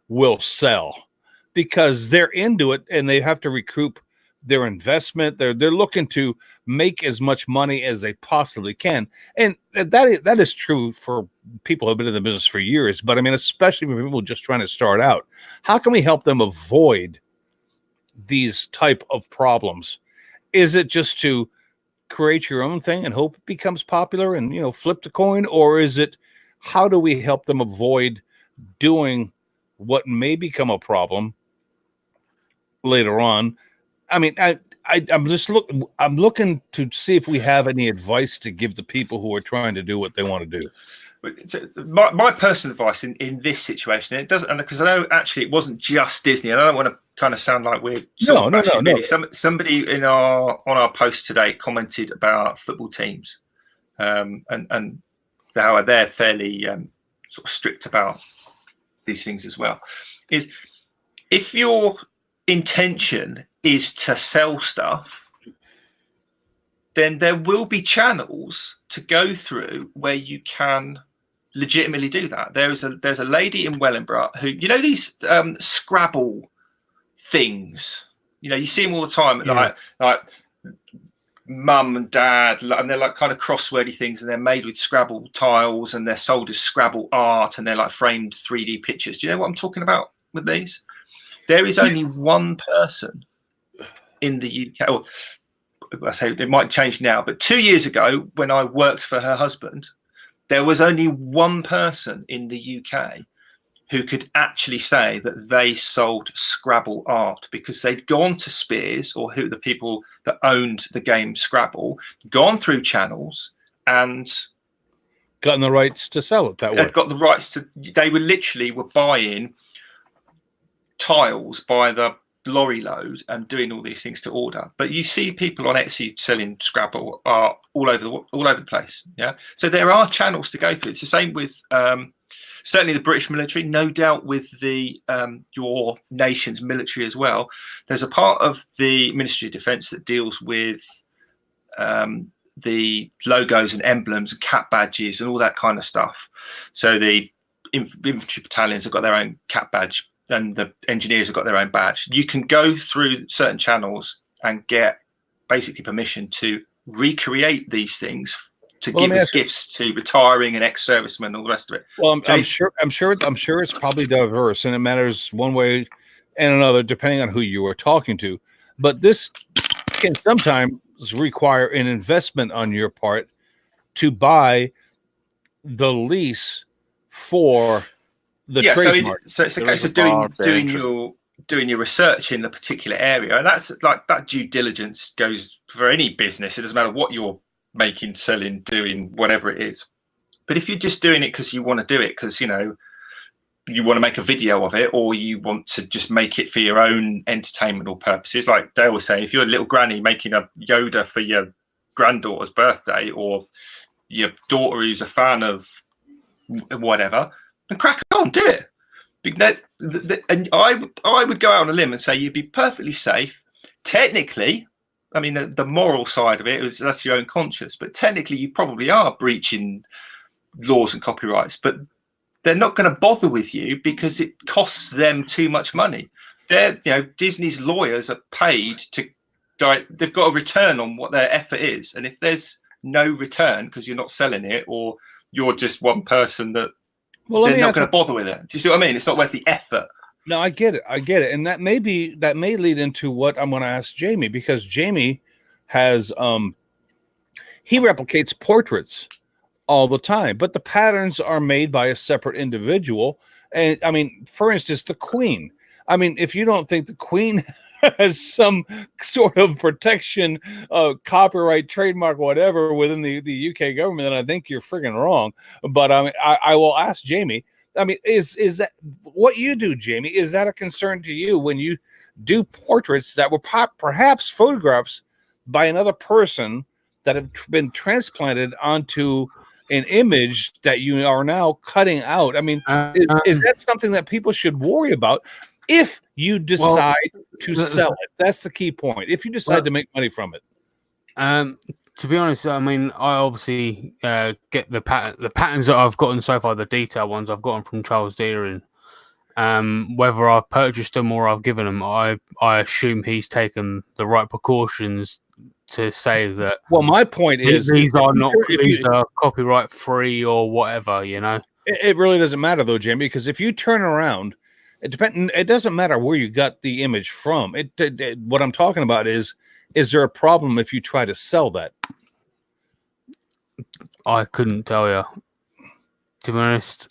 will sell because they're into it and they have to recoup their investment. They're looking to make as much money as they possibly can. And that is true for people who have been in the business for years. But especially for people just trying to start out, how can we help them avoid these type of problems? Is it just to create your own thing and hope it becomes popular and flip the coin, or is it, how do we help them avoid doing what may become a problem later on? I'm looking to see if we have any advice to give the people who are trying to do what they want to do. my personal advice in this situation, it doesn't, because I know actually it wasn't just Disney, and I don't want to kind of sound like we're No. Somebody on our post today commented about football teams, and how they're fairly sort of strict about these things as well. Is if your intention is to sell stuff, then there will be channels to go through where you can legitimately do that. There's a lady in Wellingborough who, these Scrabble things, you see them all the time, like mum and dad, and they're like kind of crosswordy things, and they're made with Scrabble tiles, and they're sold as Scrabble art, and they're like framed 3D pictures. Do you know what I'm talking about with these? There is only one person in the UK, or I say it might change now, but 2 years ago when I worked for her husband, there was only one person in the UK who could actually say that they sold Scrabble art, because they'd gone to Spears, or who the people that owned the game Scrabble, gone through channels and gotten the rights to sell it that way. Got the rights to. They were buying tiles by the lorry load and doing all these things to order. But you see people on Etsy selling Scrabble art all over the place. Yeah, so there are channels to go through. It's the same with certainly the British military, no doubt with the your nation's military as well. There's a part of the Ministry of Defence that deals with the logos and emblems and cap badges and all that kind of stuff. So the infantry battalions have got their own cap badge, and the engineers have got their own badge. You can go through certain channels and get basically permission to recreate these things to give as gifts to retiring and ex-servicemen and all the rest of it. Well, I'm sure it's probably diverse, and it matters one way and another depending on who you are talking to. But this can sometimes require an investment on your part to buy the lease for the trademark. So it's a case of doing your research in the particular area, and that's like that due diligence goes for any business. It doesn't matter what you're making, selling, doing, whatever it is. But if you're just doing it because you want to do it, because you want to make a video of it, or you want to just make it for your own entertainment or purposes, like Dale was saying, if you're a little granny making a Yoda for your granddaughter's birthday, or your daughter who's a fan of whatever, then crack on, do it. And I would go out on a limb and say you'd be perfectly safe. Technically, I mean, the moral side of it is that's your own conscience, but technically you probably are breaching laws and copyrights, but they're not going to bother with you because it costs them too much money. Disney's lawyers are paid to go. They've got a return on what their effort is, and if there's no return because you're not selling it, or you're just one person that they're not going to bother with it. Do you see what I mean? It's not worth the effort. No, I get it, and that may lead into what I'm going to ask Jamie, because Jamie has he replicates portraits all the time, but the patterns are made by a separate individual. And I mean, for instance, the Queen. I mean, if you don't think the Queen has some sort of protection, copyright, trademark, whatever within the UK government, then I think you're friggin' wrong. But I mean, I will ask Jamie. I mean, is that what you do, Jamie? Is that a concern to you when you do portraits that were perhaps photographs by another person that have been transplanted onto an image that you are now cutting out? I mean, is that something that people should worry about if you decide to sell it? That's the key point. If you decide to make money from it. To be honest, I mean, I obviously get the patterns that I've gotten so far, the detailed ones I've gotten from Charles Deering. Whether I've purchased them or I've given them, I assume he's taken the right precautions to say that. Well, my point is these are copyright free or whatever. It really doesn't matter though, Jamie, because if you turn around, it doesn't matter where you got the image from. What I'm talking about is there a problem if you try to sell that? I couldn't tell you, to be honest.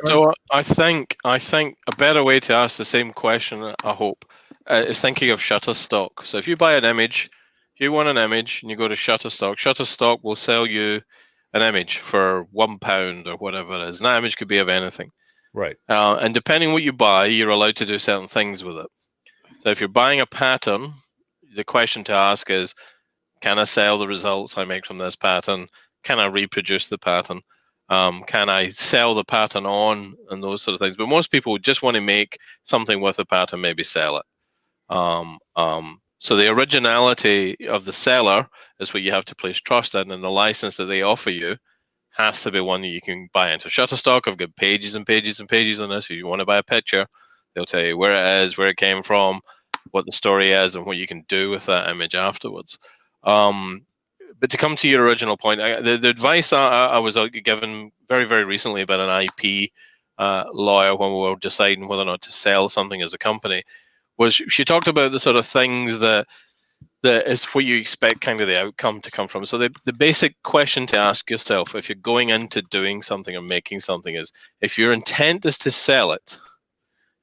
So I think a better way to ask the same question, I hope, is thinking of Shutterstock. So if you buy an image, If you want an image and you go to Shutterstock, Shutterstock will sell you an image for £1 or whatever it is. And that image could be of anything. Right. And depending what you buy, you're allowed to do certain things with it. So if you're buying a pattern, the question to ask is, can I sell the results I make from this pattern? Can I reproduce the pattern? Can I sell the pattern on, and those sort of things? But most people just want to make something with the pattern, maybe sell it. So the originality of the seller is what you have to place trust in, and the license that they offer you has to be one that you can buy into. Shutterstock, I've got pages and pages and pages on this. If you want to buy a picture, they'll tell you where it is, where it came from, what the story is, and what you can do with that image afterwards. But to come to your original point, the advice I was given very, very recently about an IP lawyer when we were deciding whether or not to sell something as a company was she talked about the sort of things that is what you expect kind of the outcome to come from. So the basic question to ask yourself if you're going into doing something or making something is, if your intent is to sell it,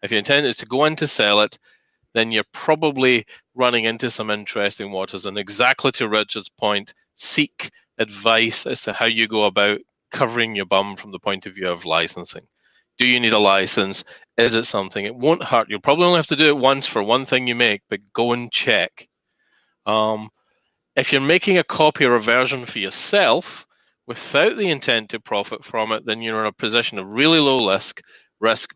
if your intent is to go in to sell it, then you're probably running into some interesting waters. And exactly to Richard's point, seek advice as to how you go about covering your bum from the point of view of licensing. Do you need a license? Is it something? It won't hurt. You'll probably only have to do it once for one thing you make, but go and check. If you're making a copy or a version for yourself without the intent to profit from it, then you're in a position of really low risk,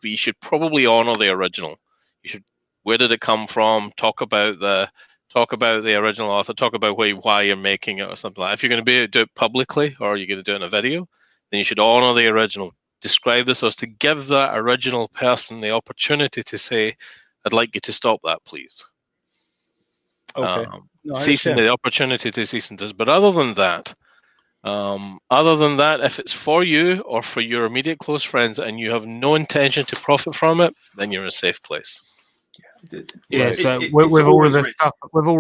but you should probably honor the original. You should, where did it come from? Talk about the original author, talk about why you're making it or something like that. If you're going to do it publicly or you're going to do it in a video, then you should honor the original. Describe this as to give that original person the opportunity to say, I'd like you to stop that, please. Okay. Ceasing the opportunity to cease and desist. But other than that, if it's for you or for your immediate close friends and you have no intention to profit from it, then you're in a safe place. Yeah, so with all of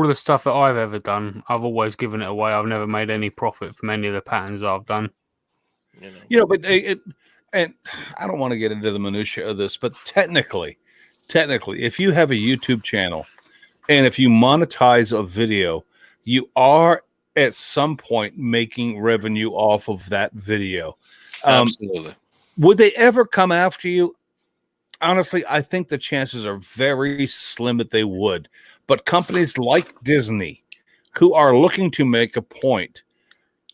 the stuff that I've ever done, I've always given it away. I've never made any profit from any of the patterns I've done. But and I don't want to get into the minutia of this, but technically, if you have a YouTube channel and if you monetize a video, you are at some point making revenue off of that video. Absolutely. Would they ever come after you? Honestly, I think the chances are very slim that they would. But companies like Disney, who are looking to make a point,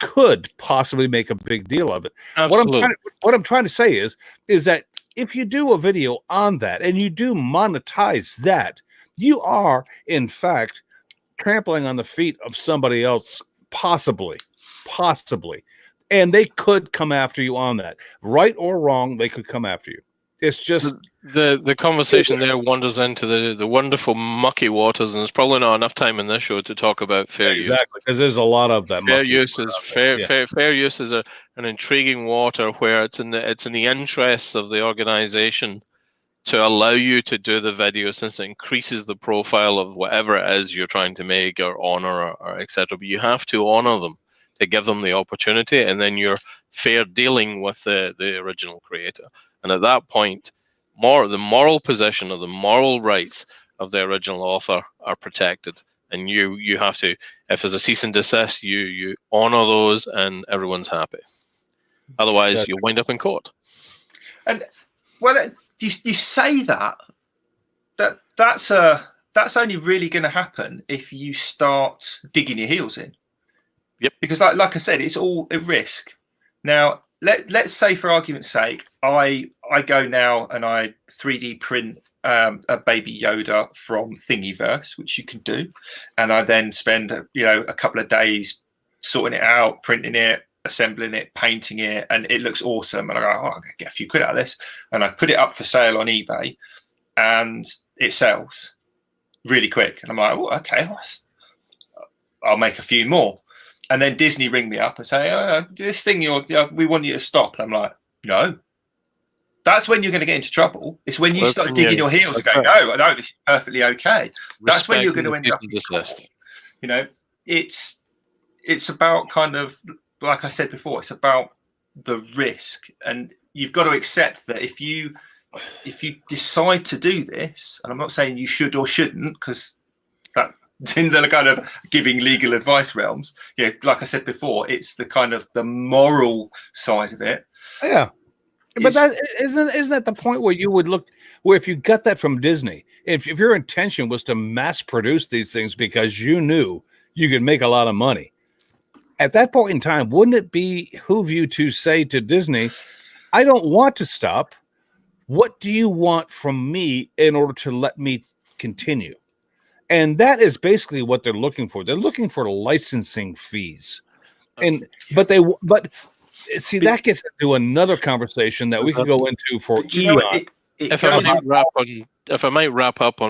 could possibly make a big deal of it. Absolutely. What I'm trying to say is that if you do a video on that and you do monetize that, you are, in fact, trampling on the feet of somebody else, possibly. And they could come after you on that. Right or wrong, they could come after you. It's just the conversation there wanders into the wonderful mucky waters, and there's probably not enough time in this show to talk about fair use. Exactly, because there's a lot of that. Fair use is an intriguing water where it's in the interests of the organization to allow you to do the video, since it increases the profile of whatever it is you're trying to make or honor or etc. But you have to honor them to give them the opportunity, and then you're fair dealing with the original creator. And at that point, the moral position or the moral rights of the original author are protected. And you have to, if there's a cease and desist, you honor those, and everyone's happy. Otherwise, you'll wind up in court. And you say that's only really going to happen if you start digging your heels in. Yep. Because like I said, it's all a risk. Now, let's say, for argument's sake, I go now and I 3D print a baby Yoda from Thingiverse, which you can do, and I then spend a couple of days sorting it out, printing it, assembling it, painting it, and it looks awesome. And I go, I'm gonna get a few quid out of this, and I put it up for sale on eBay, and it sells really quick. And I'm like, well, okay, I'll make a few more. And then Disney ring me up and say, this thing we want you to stop. And I'm like, no. That's when you're going to get into trouble. It's when you start digging your heels and going, no, this is perfectly okay. That's when you're going to end up in court. It's about, kind of, like I said before, it's about the risk. And you've got to accept that if you decide to do this, and I'm not saying you should or shouldn't, because in the kind of giving legal advice realms. Yeah, like I said before, it's the kind of the moral side of it. Yeah. But that isn't that the point where you would look, where if you got that from Disney, if your intention was to mass produce these things because you knew you could make a lot of money, at that point in time, wouldn't it behoove you to say to Disney, I don't want to stop. What do you want from me in order to let me continue? And that is basically what they're looking for. They're looking for licensing fees. But see, that gets into another conversation that we can go into for eon. If I might wrap up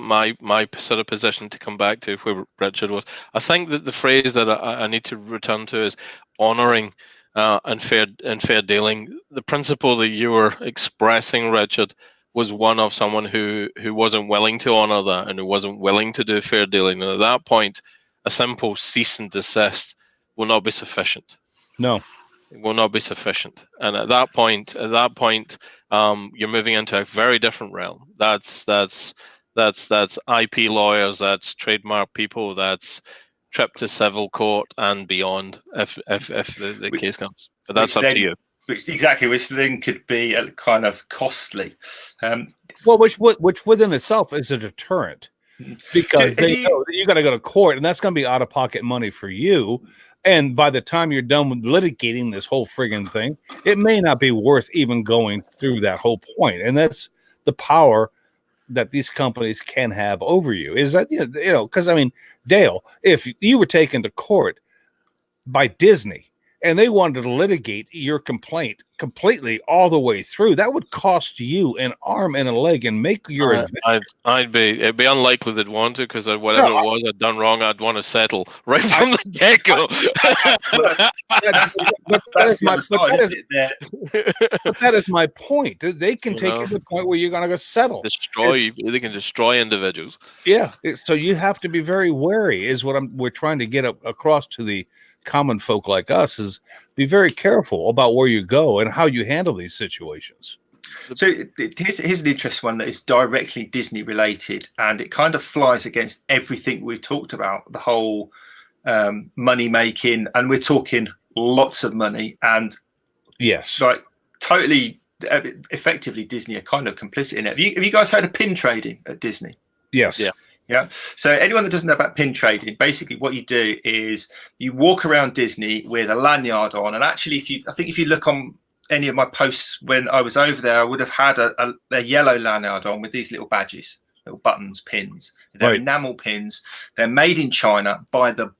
my sort of position to come back to where Richard was, I think that the phrase that I need to return to is honouring and fair dealing. The principle that you were expressing, Richard, was one of someone who wasn't willing to honour that and who wasn't willing to do fair dealing. And at that point, a simple cease and desist will not be sufficient. No. It will not be sufficient, and at that point, you're moving into a very different realm. That's IP lawyers, that's trademark people, that's trip to civil court and beyond if the case comes. But that's up to you. Which then could be kind of costly. Which within itself is a deterrent, because they know that you got to go to court, and that's going to be out of pocket money for you. And by the time you're done with litigating this whole friggin' thing, it may not be worth even going through that whole point. And that's the power that these companies can have over you. Is that, because I mean, Dale, if you were taken to court by Disney and they wanted to litigate your complaint completely all the way through, that would cost you an arm and a leg and make your it'd be unlikely they'd want to, because whatever it was I'd done wrong, I'd want to settle right from the get-go. That is my point. They can take you to the point where you're going to go settle. They can destroy individuals. Yeah. So you have to be very wary, is what we're trying to get across to the common folk like us, is be very careful about where you go and how you handle these situations. So here's an interesting one that is directly Disney related, and it kind of flies against everything we've talked about, the whole money making, and we're talking lots of money, and yes, like totally effectively Disney are kind of complicit in it. Have you guys heard of pin trading at Disney? Yes. Yeah. So anyone that doesn't know about pin trading, basically what you do is you walk around Disney with a lanyard on. And actually, if you look on any of my posts when I was over there, I would have had a yellow lanyard on with these little badges, little buttons, pins. They're enamel pins. They're made in China by the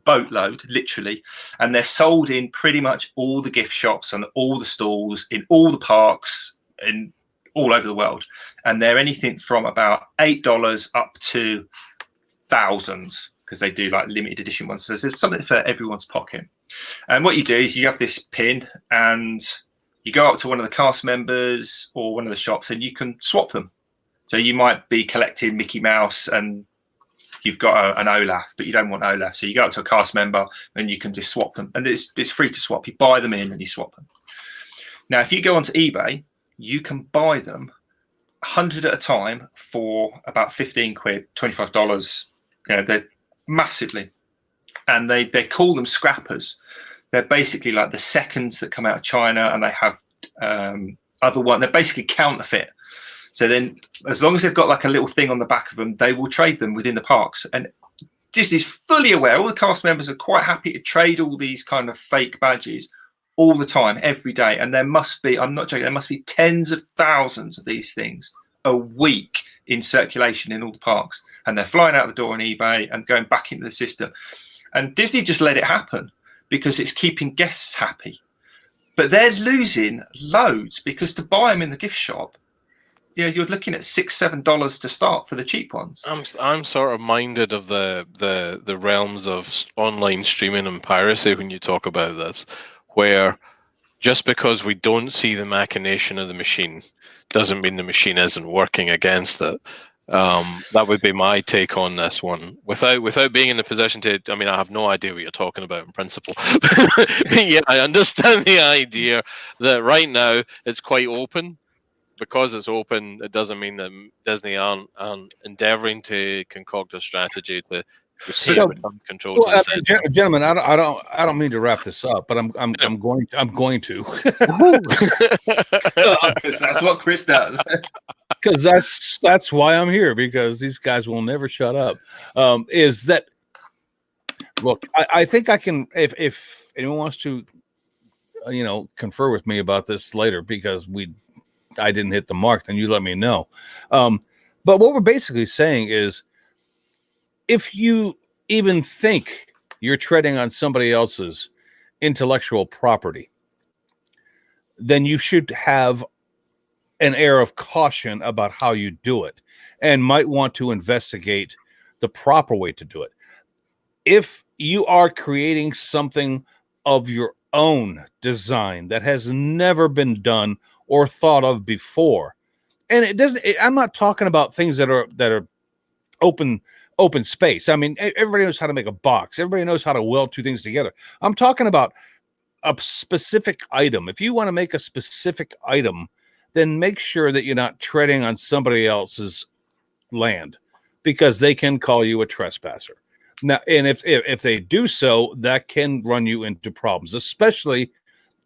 boatload, literally, and they're sold in pretty much all the gift shops and all the stalls in all the parks in all over the world. And they're anything from about $8 up to thousands, because they do like limited edition ones. So there's something for everyone's pocket. And what you do is you have this pin and you go up to one of the cast members or one of the shops and you can swap them. So you might be collecting Mickey Mouse and you've got an Olaf, but you don't want Olaf. So you go up to a cast member and you can just swap them. And it's free to swap. You buy them in and you swap them. Now, if you go onto eBay, you can buy them 100 at a time for about 15 quid, $25. They're massively. And they call them scrappers. They're basically like the seconds that come out of China, and they have other one. They're basically counterfeit. So then as long as they've got like a little thing on the back of them, they will trade them within the parks. And Disney's fully aware. All the cast members are quite happy to trade all these kind of fake badges all the time, every day. And there must be, I'm not joking, there must be tens of thousands of these things a week in circulation in all the parks. And they're flying out the door on eBay and going back into the system. And Disney just let it happen because it's keeping guests happy. But they're losing loads because to buy them in the gift shop, you're looking at $6-7 to start for the cheap ones. I'm sort of minded of the realms of online streaming and piracy when you talk about this, where just because we don't see the machination of the machine doesn't mean the machine isn't working against it. That would be my take on this one. Without being in the position to, I mean, I have no idea what you're talking about in principle. Yeah, I understand the idea that right now it's quite open. because it's open, it doesn't mean that Disney aren't endeavouring to concoct a strategy to retain So- return control to the Well, centre. gentlemen, I don't mean to wrap this up, but I'm going to Because that's what Chris does. because that's why I'm here, because these guys will never shut up. Is that look? I think I can if anyone wants to, confer with me about this later, because I didn't hit the mark, then you let me know. But what we're basically saying is, if you even think you're treading on somebody else's intellectual property, then you should have an air of caution about how you do it, and might want to investigate the proper way to do it. If you are creating something of your own design that has never been done or thought of before, and I'm not talking about things that are open space. I mean, everybody knows how to make a box. Everybody knows how to weld two things together. I'm talking about a specific item. If you want to make a specific item, then make sure that you're not treading on somebody else's land, because they can call you a trespasser. Now, and if they do so, that can run you into problems, especially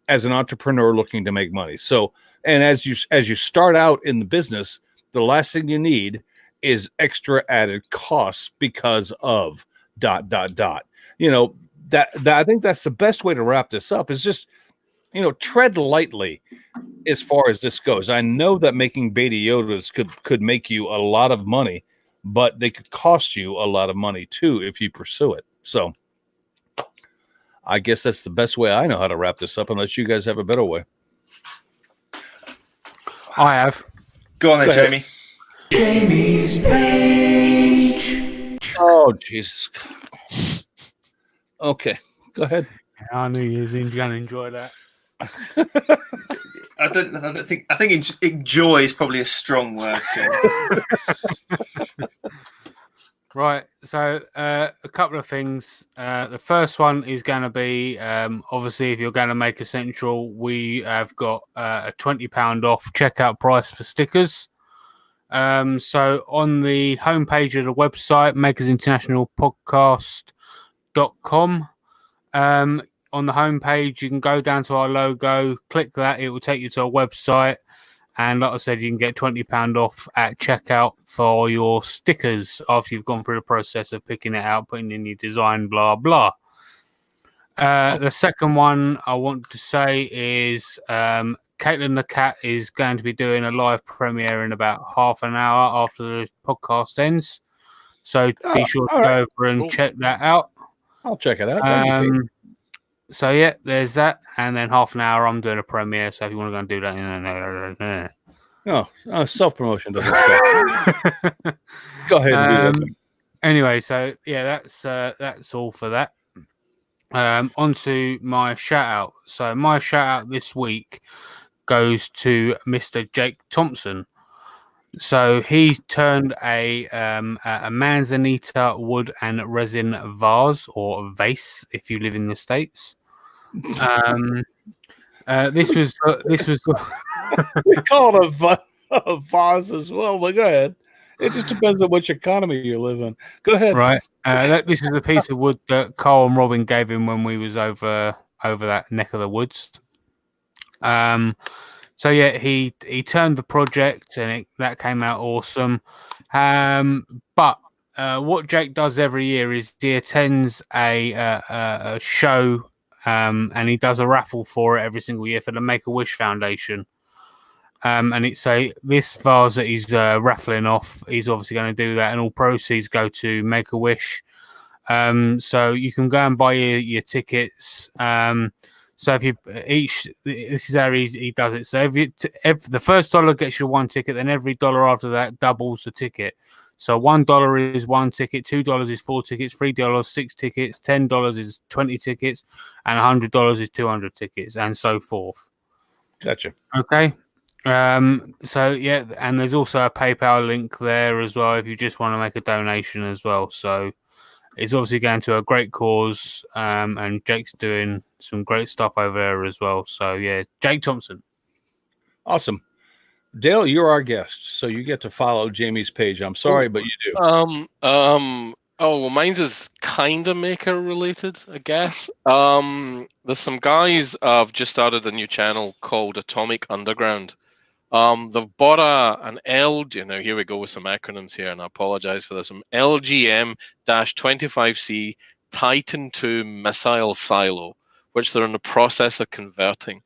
as an entrepreneur looking to make money. So, and as you start out in the business, the last thing you need is extra added costs because of ... That I think that's the best way to wrap this up, is just, tread lightly as far as this goes. I know that making Beta Yodas could make you a lot of money, but they could cost you a lot of money too if you pursue it. So I guess that's the best way I know how to wrap this up, unless you guys have a better way. I have. Go on then, Go ahead. Jamie. Jamie's page. Oh, Jesus. Okay, go ahead. I knew you was going to enjoy that. I don't think. I think enjoy is probably a strong word. Right, so a couple of things. The first one is going to be, obviously, if you're going to make a Central, we have got a £20 off checkout price for stickers. So on the homepage of the website, makersinternationalpodcast.com, on the homepage, you can go down to our logo, click that, it will take you to a website. And like I said, you can get £20 off at checkout for your stickers after you've gone through the process of picking it out, putting in your design, blah, blah. The second one I want to say is Caitlin the Cat is going to be doing a live premiere in about half an hour after the podcast ends. So be sure to go over and check that out. I'll check it out. So yeah, there's that, and then half an hour I'm doing a premiere. So if you want to go and do that, No, self promotion doesn't suck. Go ahead and do that. Anyway, so yeah, that's all for that. On to my shout out. So my shout out this week goes to Mr. Jake Thompson. So he turned a manzanita wood and resin vase, or vase if you live in the States. This was We call it a vase as well, but go ahead. It just depends on which economy you live in. Go ahead. right. This was a piece of wood that Carl and Robin gave him when we was over that neck of the woods. So yeah, he turned the project, and that came out awesome. But what Jake does every year is he attends a show, and he does a raffle for it every single year for the Make-A-Wish Foundation. And it's this vase that he's raffling off, he's obviously going to do that, and all proceeds go to Make-A-Wish. So you can go and buy your tickets. So if you this is how he does it. So if the first dollar gets you one ticket, then every dollar after that doubles the ticket. So $1 is one ticket, $2 is 4 tickets, $3 6 tickets, $10 is 20 tickets, and $100 is 200 tickets, and so forth. Gotcha. Okay. So yeah, and there's also a PayPal link there as well if you just want to make a donation as well. So it's obviously going to a great cause, and Jake's doing some great stuff over there as well. So yeah, Jake Thompson. Awesome. Dale, you're our guest, so you get to follow Jamie's page. I'm sorry, but you do. Oh, well, mine's is kind of maker related, I guess. There's some guys have just started a new channel called Atomic Underground. They've bought an here we go with some acronyms here, and I apologize for this. An LGM-25C Titan II missile silo, which they're in the process of converting.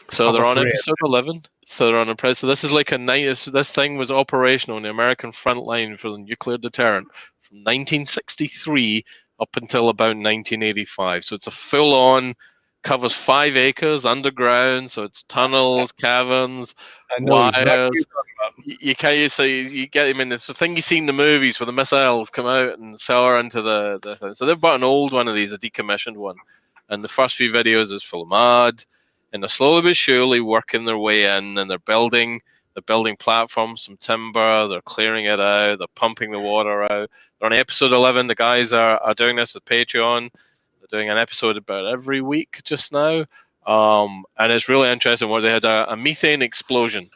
So they're on episode 11. So they're on a press. So this is like this thing was operational on the American front line for the nuclear deterrent from 1963 up until about 1985. So it's a full-on, covers 5 acres underground. So it's tunnels, caverns, wires. Exactly you can't. So you get them in. It's the thing you see in the movies where the missiles come out and soar into the thing. So they've bought an old one of these, a decommissioned one, and the first few videos is full of mud. And they're slowly but surely working their way in, and they're building platforms, some timber, they're clearing it out, they're pumping the water out. They're on episode 11. The guys are doing this with Patreon. They're doing an episode about every week just now. And it's really interesting where they had a methane explosion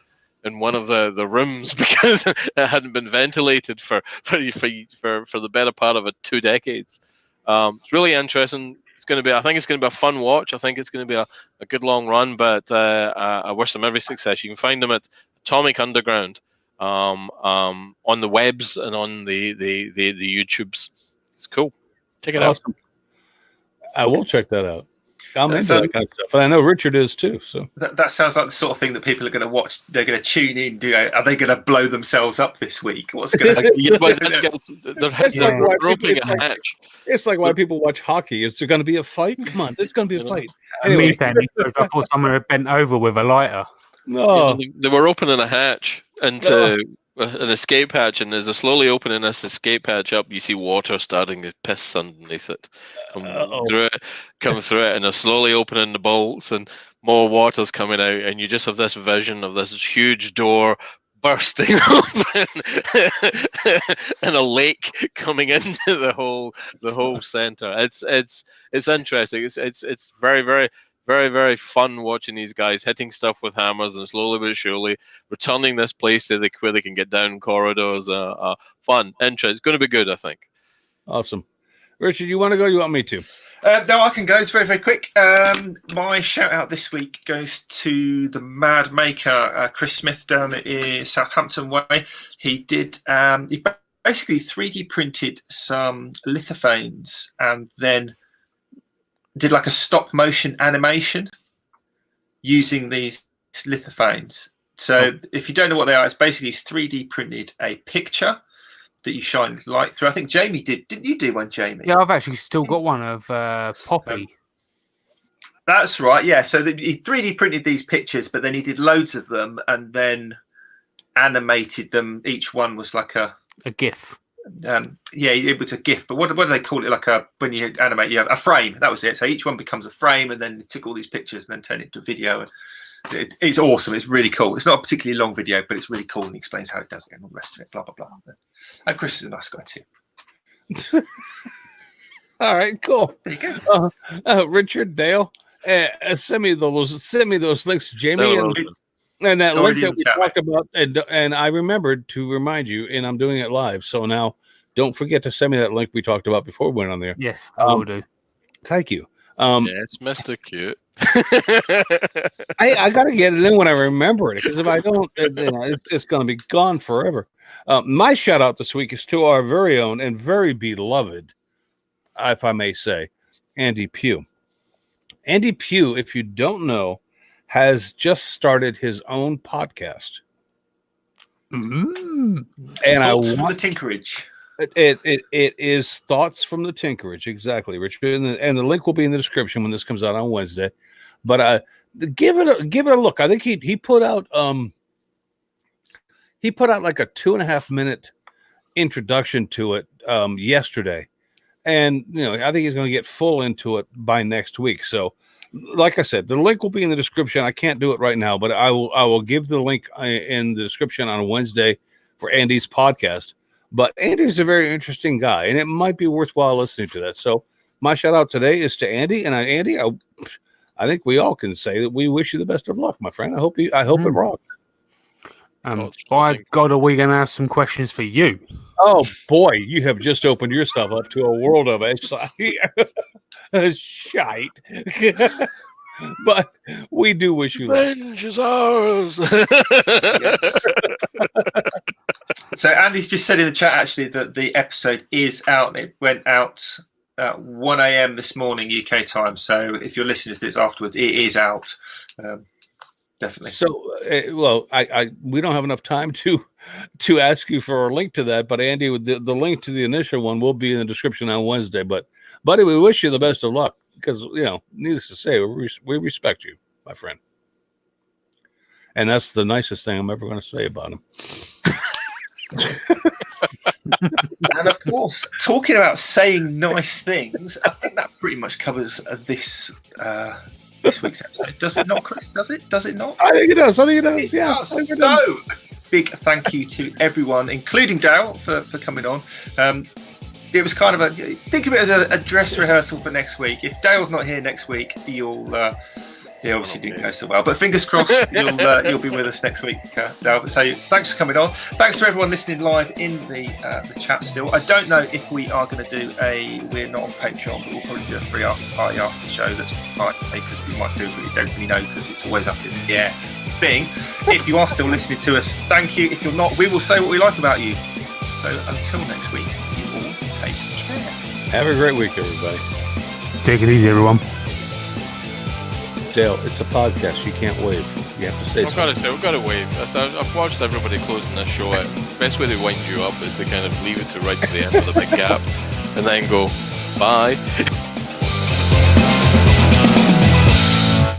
in one of the rooms because it hadn't been ventilated for the better part of 2 decades. It's really interesting. I think it's going to be a fun watch. I think it's going to be a good long run, but I wish them every success. You can find them at Atomic Underground on the webs and on the YouTubes. It's cool. Check it out. I will check that out. I'm into that kind of stuff, and I know Richard is too. So that sounds like the sort of thing that people are going to watch. They're going to tune in. Are they going to blow themselves up this week? What's going to they're opening a hatch. It's like why people watch hockey. Is there going to be a fight? Come on, there's going to be a fight. Anyway. I thought someone had bent over with a lighter. No, they were opening a hatch into an escape hatch, and as they're slowly opening this escape hatch up, you see water starting to piss underneath it, come through it, and they're slowly opening the bolts, and more water's coming out, and you just have this vision of this huge door bursting open and a lake coming into the whole center. It's interesting. It's very, very, very, very fun watching these guys hitting stuff with hammers and slowly but surely returning this place to where they can get down corridors. Fun, interesting. It's going to be good, I think. Awesome. Richard, you want to go? You want me to? No, I can go. It's very, very quick. My shout out this week goes to the Mad Maker, Chris Smith down in Southampton Way. He did. He basically 3D printed some lithophanes and then did like a stop motion animation using these lithophanes. So if you don't know what they are, it's basically 3D printed a picture that you shine light through. I think Jamie did. Didn't you do one, Jamie? Yeah, I've actually still got one of Poppy. That's right, yeah. So he 3D printed these pictures, but then he did loads of them and then animated them. Each one was like a GIF. Yeah, it was a GIF, but what do they call it? Like when you animate, a frame. That was it. So each one becomes a frame, and then they took all these pictures and then turned it into a video. It's awesome. It's really cool. It's not a particularly long video, but it's really cool and he explains how it does it and all the rest of it. Blah blah blah. And Chris is a nice guy too. All right, cool. There you go. Richard, Dale, send me those links, Jamie, and that link that we talked about. And I remembered to remind you, and I'm doing it live. So now, don't forget to send me that link we talked about before we went on there. Yes, I will do. Thank you. Yeah, it's Mr. Cute. I got to get it in when I remember it, because if I don't, it's going to be gone forever. My shout out this week is to our very own and very beloved, if I may say, Andy Pugh. Andy Pugh, if you don't know, has just started his own podcast. And Thoughts from the Tinkerage. It is Thoughts from the Tinkerage, exactly, Richard, and the link will be in the description when this comes out on Wednesday. But give it a look. I think he put out like a 2.5 minute introduction to it yesterday, and I think he's going to get full into it by next week. So, like I said, the link will be in the description. I can't do it right now, but I will give the link in the description on Wednesday for Andy's podcast. But Andy's a very interesting guy, and it might be worthwhile listening to that. So my shout out today is to Andy, and Andy, I think we all can say that we wish you the best of luck, my friend. I hope it rocks. By God, are we going to have some questions for you? Oh boy, you have just opened yourself up to a world of shite. But we do wish you luck. Revenge is ours. So Andy's just said in the chat actually that the episode is out. It went out at 1 a.m. this morning UK time. So if you're listening to this afterwards, it is out. Definitely. So, well, we don't have enough time to ask you for a link to that. But Andy, the link to the initial one will be in the description on Wednesday. But buddy, we wish you the best of luck because needless to say, we respect you, my friend, and that's the nicest thing I'm ever going to say about him. And of course, talking about saying nice things, I think that pretty much covers this week's episode. Does it not, Chris? Does it? Does it not? I think it does. Yeah. Does. So, big thank you to everyone, including Dale, for coming on. It was kind of think of it as a dress rehearsal for next week. If Dale's not here next week, he obviously didn't go so well, but fingers crossed you'll be with us next week, Dale. So thanks for coming on. Thanks to everyone listening live in the chat still. I don't know if we are going to do we're not on Patreon, but we'll probably do a free party after the show that's because we might do it, but we don't really know because it's always up in the air thing. If you are still listening to us, thank you. If you're not, we will say what we like about you. So until next week, you all take care. Have a great week, everybody. Take it easy, everyone. Dale, it's a podcast. You can't wave. You have to say something. We've got to wave. I've watched everybody closing this show out. Best way to wind you up is to kind of leave it to right to the end of the big gap and then go, bye.